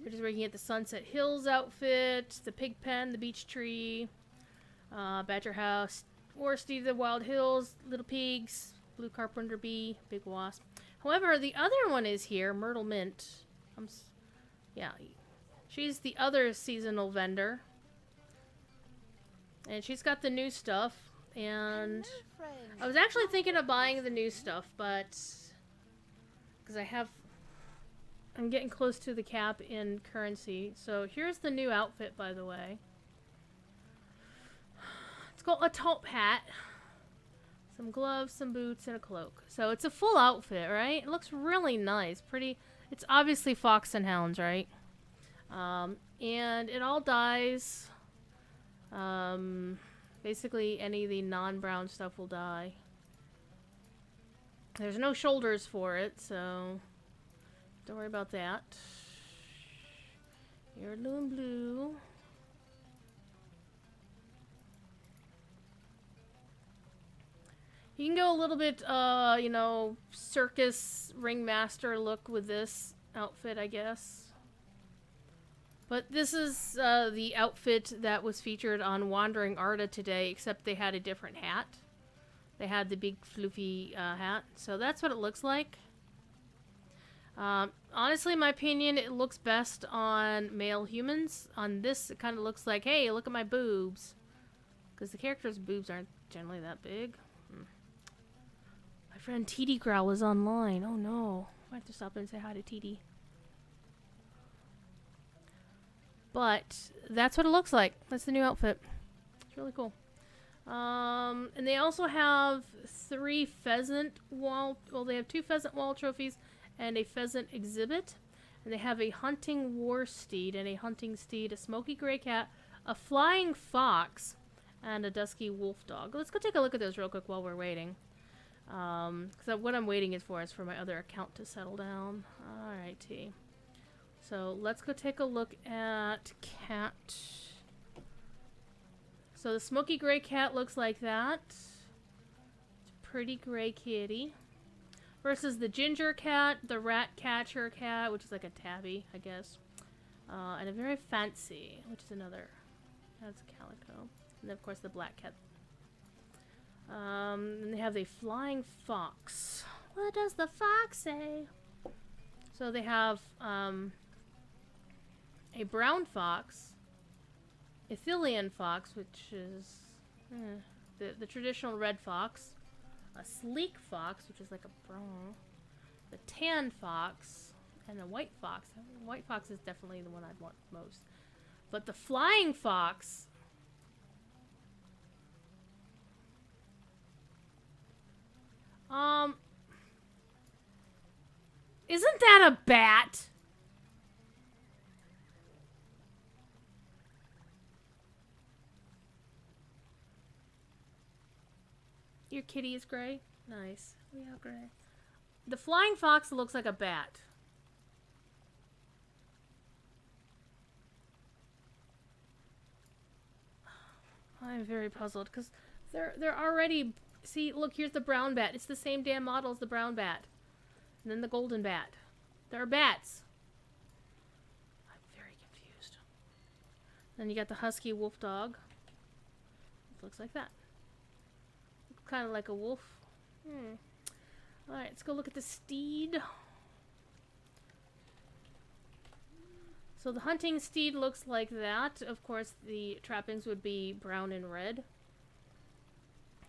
[SPEAKER 1] which is where you can get the Sunset Hills outfit, the pig pen, the beech tree, Badger House, or Steve the Wild Hills, Little Pigs, Blue Carpenter Bee, Big Wasp. However, the other one is here, Myrtle Mint. Yeah, she's the other seasonal vendor. And she's got the new stuff. And I was actually thinking of buying the new stuff, but because I'm getting close to the cap in currency. So here's the new outfit, by the way. It's got a top hat, some gloves, some boots, and a cloak. So it's a full outfit, right? It looks really nice. Pretty. It's obviously Fox and Hounds, right? And it all dies. Basically, any of the non-brown stuff will die. There's no shoulders for it, so don't worry about that. Heirloom blue. You can go a little bit, you know, circus ringmaster look with this outfit, I guess. But this is the outfit that was featured on Wandering Arda today, except they had a different hat. They had the big floofy hat. So that's what it looks like. Honestly, in my opinion, it looks best on male humans. On this, it kind of looks like, hey, look at my boobs. Because the character's boobs aren't generally that big. My friend TD Growl is online. Oh no. I have to stop and say hi to TD. But that's what it looks like. That's the new outfit. It's really cool. And they also have 3 pheasant wall. Well, they have 2 pheasant wall trophies and a pheasant exhibit. And they have a hunting war steed and a hunting steed, a smoky gray cat, a flying fox, and a dusky wolf dog. Let's go take a look at those real quick while we're waiting. Because what I'm waiting is for my other account to settle down. Alrighty. So let's go take a look at cat. So the smoky gray cat looks like that. It's a pretty gray kitty. Versus the ginger cat, the rat catcher cat, which is like a tabby, I guess. And a very fancy, which is another. That's a calico. And then of course the black cat. And they have the flying fox. What does the fox say? So they have a brown fox, a Ithilien fox, which is the traditional red fox, a sleek fox, which is like a brown, the tan fox, and a white fox. The white fox is definitely the one I'd want most. But the flying fox, isn't that a bat? Your kitty is gray? Nice. We are gray. The flying fox looks like a bat. I'm very puzzled because they're already. See, look, here's the brown bat. It's the same damn model as the brown bat, and then the golden bat. There are bats. I'm very confused. Then you got the husky wolf dog. It looks like that. Kind of like a wolf. Alright, let's go look at the steed. So the hunting steed looks like that. Of course, the trappings would be brown and red.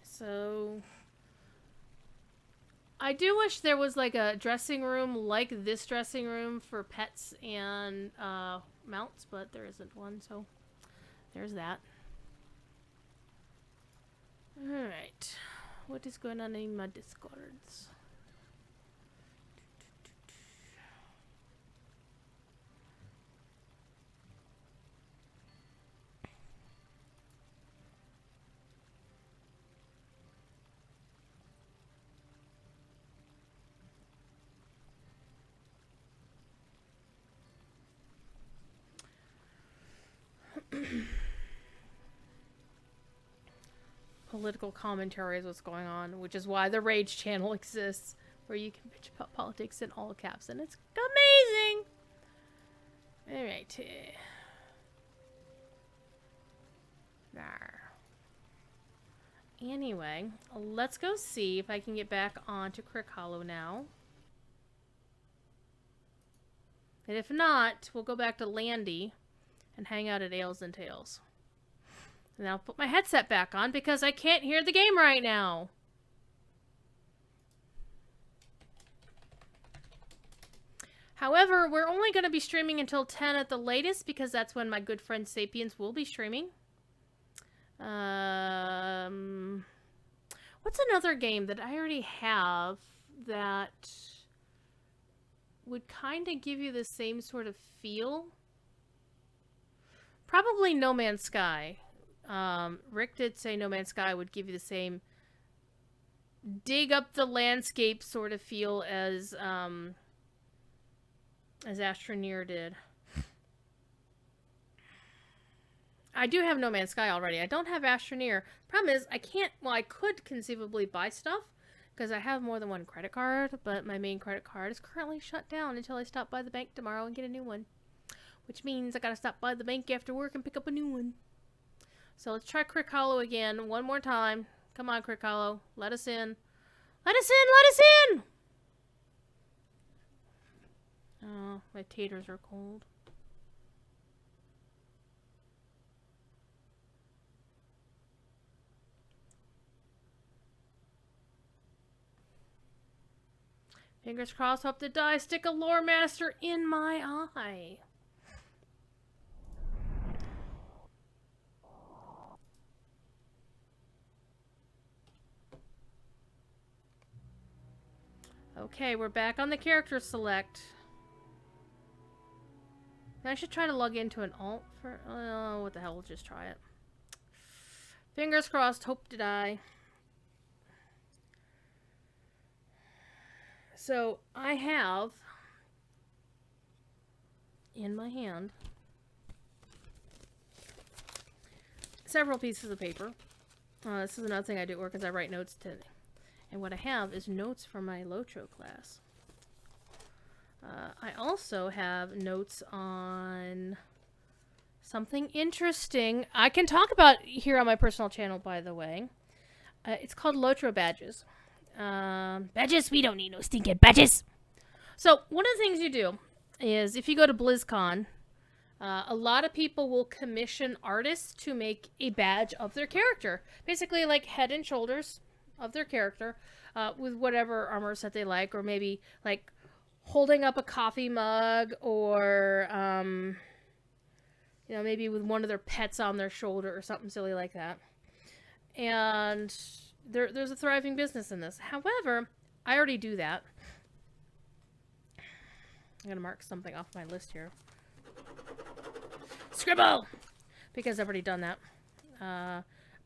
[SPEAKER 1] So I do wish there was like a dressing room like this dressing room for pets and mounts, but there isn't one, so there's that. Alright. What is going on in my discords? Political commentary is what's going on, which is why the Rage channel exists, where you can bitch about politics in all caps, and it's amazing! Alright. Anyway, let's go see if I can get back onto Crick Hollow now. And if not, we'll go back to Landy and hang out at Ales and Tails. And I'll put my headset back on because I can't hear the game right now. However, we're only going to be streaming until 10 at the latest because that's when my good friend Sapiens will be streaming. What's another game that I already have that would kind of give you the same sort of feel? Probably No Man's Sky. Rick did say No Man's Sky would give you the same dig up the landscape sort of feel as Astroneer did. I do have No Man's Sky already. I don't have Astroneer. Problem is, I can't, well, I could conceivably buy stuff because I have more than one credit card, but my main credit card is currently shut down until I stop by the bank tomorrow and get a new one. Which means I gotta stop by the bank after work and pick up a new one. So let's try Crick Hollow again one more time. Come on, Crick Hollow. Let us in. Let us in! Let us in! Oh, my taters are cold. Fingers crossed, hope to die. Stick a lore master in my eye. Okay, we're back on the character select. I should try to log into an alt for... Oh, what the hell, we'll just try it. Fingers crossed, hope to die. So, I have in my hand several pieces of paper. This is another thing I do at work is I write notes to... And what I have is notes for my Lotro class. I also have notes on something interesting I can talk about here on my personal channel, by the way. It's called Lotro badges. Badges? We don't need no stinking badges! So, one of the things you do is, if you go to BlizzCon, a lot of people will commission artists to make a badge of their character. Basically, like head and shoulders of their character, with whatever armor set they like, or maybe, like, holding up a coffee mug, or, you know, maybe with one of their pets on their shoulder, or something silly like that. And there's a thriving business in this. However, I already do that. I'm gonna mark something off my list here. Scribble! Because I've already done that.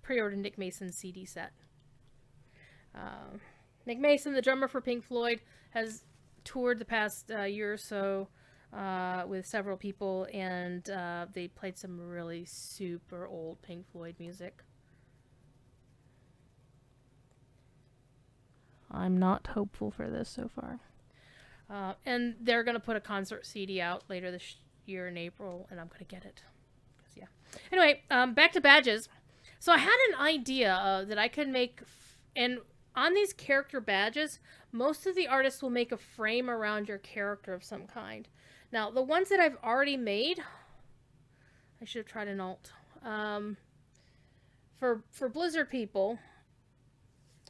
[SPEAKER 1] Pre-ordered Nick Mason's CD set. Nick Mason, the drummer for Pink Floyd, has toured the past year or so with several people, and they played some really super old Pink Floyd music. I'm not hopeful for this so far. And they're going to put a concert CD out later this year in April, and I'm going to get it. Yeah. Anyway, back to badges. So I had an idea that I could make, and on these character badges, most of the artists will make a frame around your character of some kind. Now, the ones that I've already made, I should have tried an alt. For Blizzard people,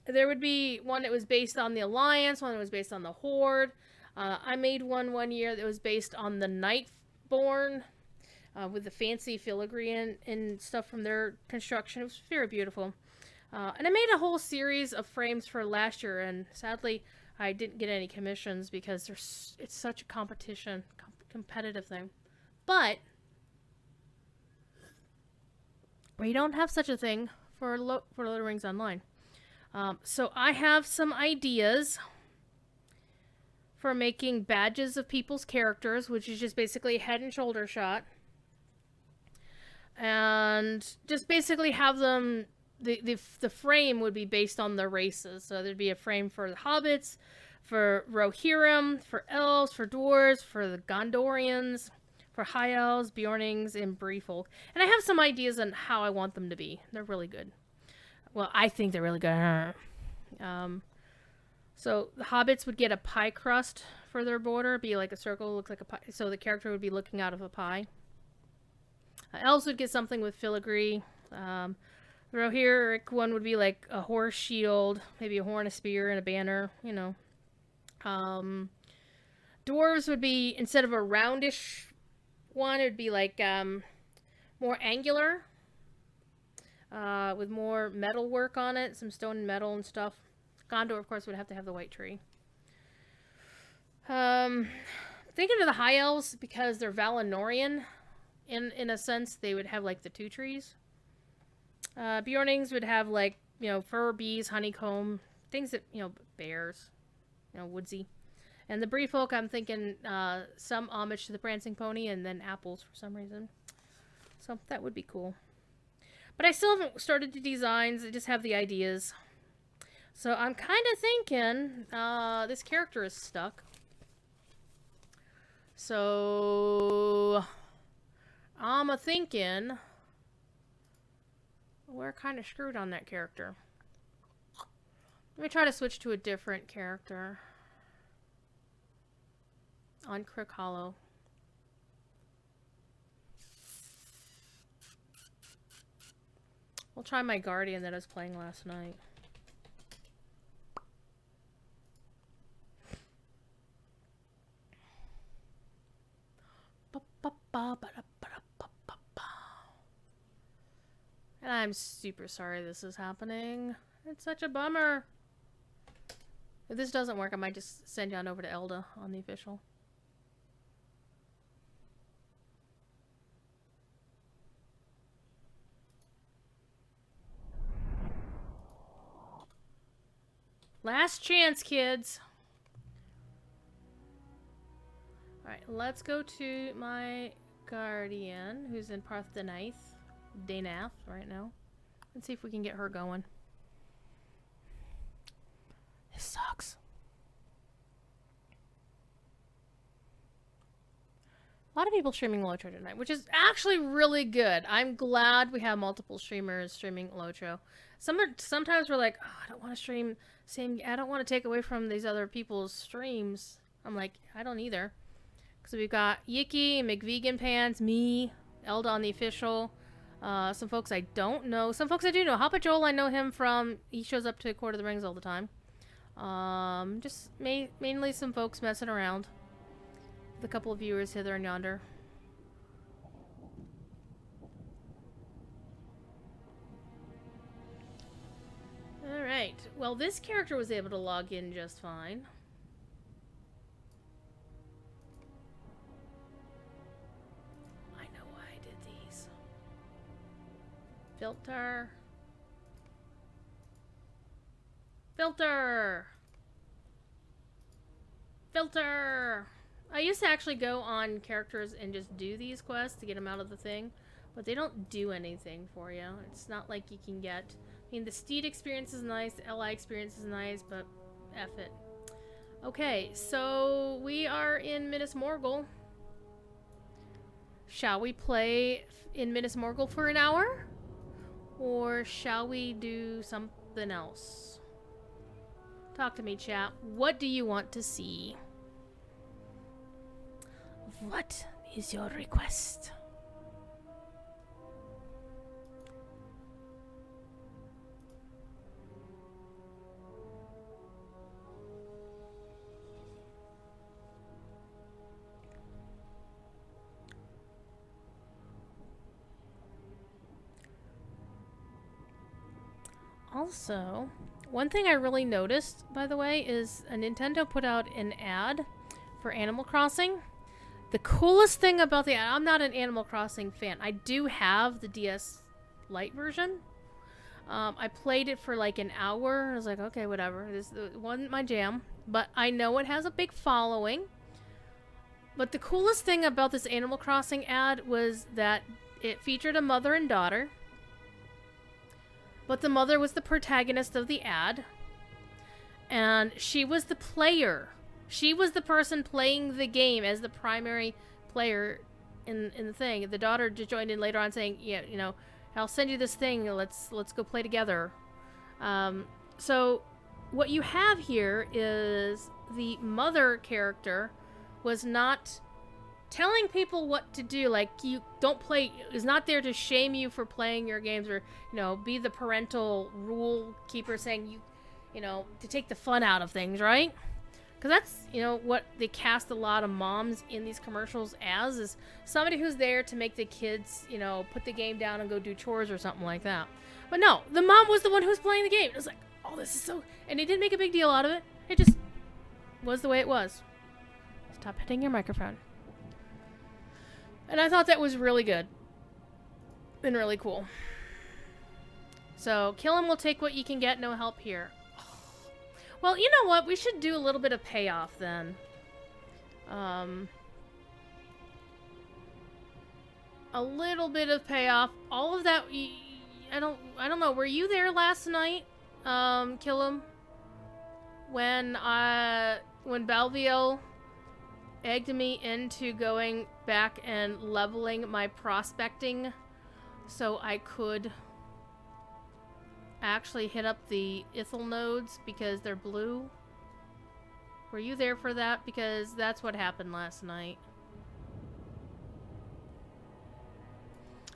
[SPEAKER 1] there would be one that was based on the Alliance, one that was based on the Horde. I made one year that was based on the Nightborn, with the fancy filigree and stuff from their construction. It was very beautiful. And I made a whole series of frames for last year, and sadly, I didn't get any commissions because it's such a competitive thing. But we don't have such a thing for Lord of the Rings Online. So I have some ideas for making badges of people's characters, which is just basically a head and shoulder shot. and just basically have them. The frame would be based on the races. So there'd be a frame for the hobbits, for Rohirrim, for elves, for dwarves, for the Gondorians, for high elves, Bjornings, and Briefolk. And I have some ideas on how I want them to be. They're really good. Well, I think they're really good. So the hobbits would get a pie crust for their border. It'd be like a circle, looks like a pie. So the character would be looking out of a pie. Elves would get something with filigree. The Rohirric one would be like a horse shield, maybe a horn, a spear, and a banner, you know. Dwarves would be, instead of a roundish one, it would be like more angular, with more metal work on it, some stone and metal and stuff. Gondor, of course, would have to have the white tree. Thinking of the High Elves, because they're Valinorian, in a sense, they would have, like, the two trees. Bjornings would have, like, you know, fur, bees, honeycomb, things that, you know, bears, you know, woodsy. And the Briefolk, I'm thinking some homage to the Prancing Pony and then apples for some reason. So that would be cool. But I still haven't started the designs. I just have the ideas. So I'm kind of thinking this character is stuck. So I'm thinking we're kind of screwed on that character. Let me try to switch to a different character on Crick Hollow. We'll try my Guardian that I was playing last night. And I'm super sorry this is happening. It's such a bummer. If this doesn't work, I might just send you on over to Elda on the official. Last chance, kids. Alright, let's go to my Guardian, who's in Parth Danath right now. Let's see if we can get her going. This sucks. A lot of people streaming Lotro tonight, which is actually really good. I'm glad we have multiple streamers streaming Lotro. Sometimes we're like, oh, I don't want to stream I don't want to take away from these other people's streams. I'm like, I don't either. So we've got Yicky, McVegan Pants, me, Elda on the official, some folks I don't know, some folks I do know. Hoppa Joel, I know him from, he shows up to Court of the Rings all the time. Just mainly some folks messing around with a couple of viewers hither and yonder. Alright, well this character was able to log in just fine. Filter. Filter. Filter. I used to actually go on characters and just do these quests to get them out of the thing, but they don't do anything for you. It's not like you can get... I mean, the Steed experience is nice, the LI experience is nice, but F it. Okay, so we are in Minas Morgul. Shall we play in Minas Morgul for an hour? Or shall we do something else? Talk to me, chat. What do you want to see? What is your request? Also, one thing I really noticed, by the way, is Nintendo put out an ad for Animal Crossing. The coolest thing about the ad, I'm not an Animal Crossing fan. I do have the DS Lite version. I played it for like an hour. I was like, okay, whatever. This wasn't my jam. But I know it has a big following. But the coolest thing about this Animal Crossing ad was that it featured a mother and daughter. but the mother was the protagonist of the ad, and she was the player. She was the person playing the game as the primary player in the thing. The daughter just joined in later on saying, yeah, you know, I'll send you this thing, let's go play together. So what you have here is the mother character was not telling people what to do. Like, you don't play, is not there to shame you for playing your games, or, you know, be the parental rule keeper saying you know, to take the fun out of things, right? Because that's, you know, what they cast a lot of moms in these commercials as, is somebody who's there to make the kids, you know, put the game down and go do chores or something like that. But no, the mom was the one who was playing the game. It was like, oh, this is so... And they didn't make a big deal out of it. It just was the way it was. Stop hitting your microphone. And I thought that was really good. And really cool. So, kill him, will take what you can get, no help here. Well, you know what? We should do a little bit of payoff then. A little bit of payoff. All of that... I don't know. Were you there last night? Kill him. When Balviel egged me into going back and leveling my prospecting so I could actually hit up the Ithel nodes because they're blue. Were you there for that? Because that's what happened last night.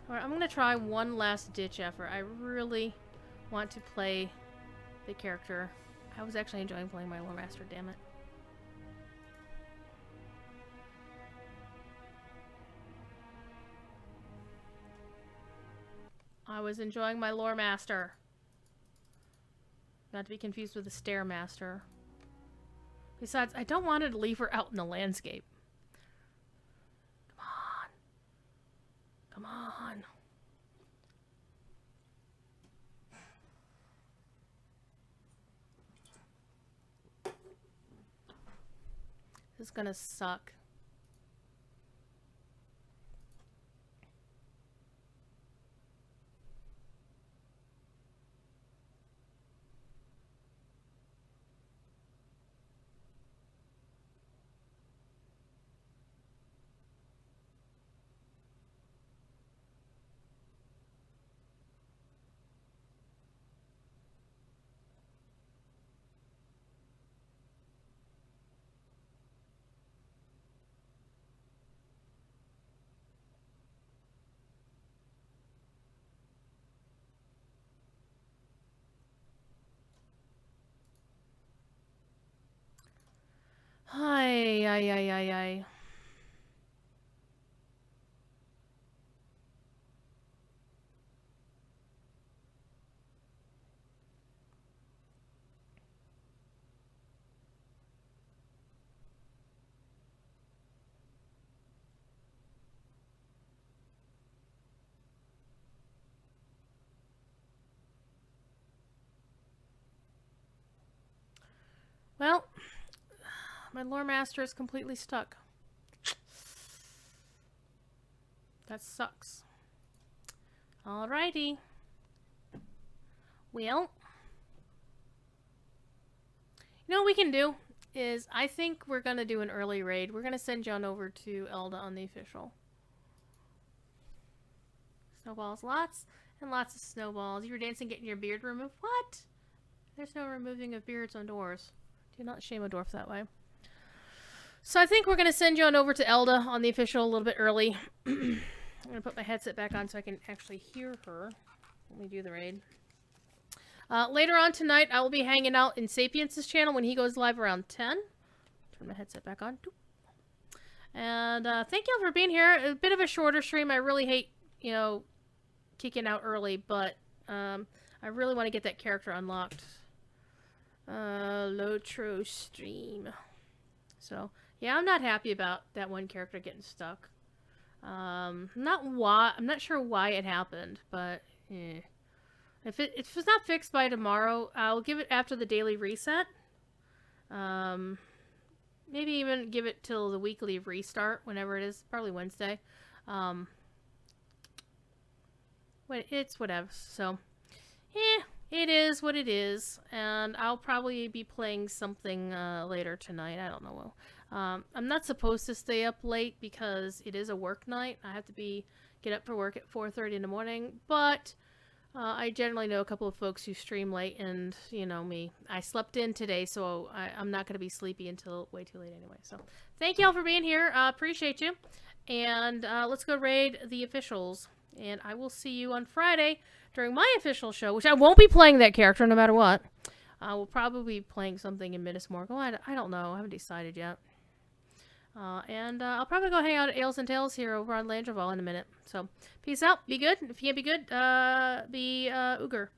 [SPEAKER 1] Alright, I'm gonna try one last ditch effort. I really want to play the character. I was actually enjoying playing my Lore Master, damn it. I was enjoying my Lore Master. Not to be confused with the Stair Master. Besides, I don't want her to leave her out in the landscape. Come on. Come on. This is gonna suck. Ay, ay, ay, ay, ay. Well, my Lore Master is completely stuck. That sucks. Alrighty. Well, you know what we can do is, I think we're gonna do an early raid. We're gonna send John over to Elda on the official. Snowballs, lots and lots of snowballs. You were dancing, getting your beard removed. What? There's no removing of beards on doors. Do not shame a dwarf that way. So I think we're going to send you on over to Elda on the official a little bit early. I'm going to put my headset back on so I can actually hear her when we do the raid. Later on tonight, I will be hanging out in Sapiens' channel when he goes live around 10. Turn my headset back on. And thank you all for being here. A bit of a shorter stream. I really hate, you know, kicking out early, but I really want to get that character unlocked. Lotro stream. So, yeah, I'm not happy about that one character getting stuck. I'm not sure why it happened, but if it's not fixed by tomorrow, I'll give it after the daily reset. Maybe even give it till the weekly restart, whenever it is, probably Wednesday. It's whatever. So, it is what it is, and I'll probably be playing something later tonight. I don't know. I'm not supposed to stay up late because it is a work night. I have to get up for work at 4:30 in the morning, but I generally know a couple of folks who stream late, and you know me. I slept in today, so I'm not going to be sleepy until way too late anyway. So thank you all for being here. Appreciate you. And let's go raid the officials. And I will see you on Friday during my official show, which I won't be playing that character no matter what. We'll probably be playing something in Minas Morgul. I don't know. I haven't decided yet. And I'll probably go hang out at Ales and Tales here over on Landreval in a minute. So, peace out. Be good. If you can't be good, be Uger.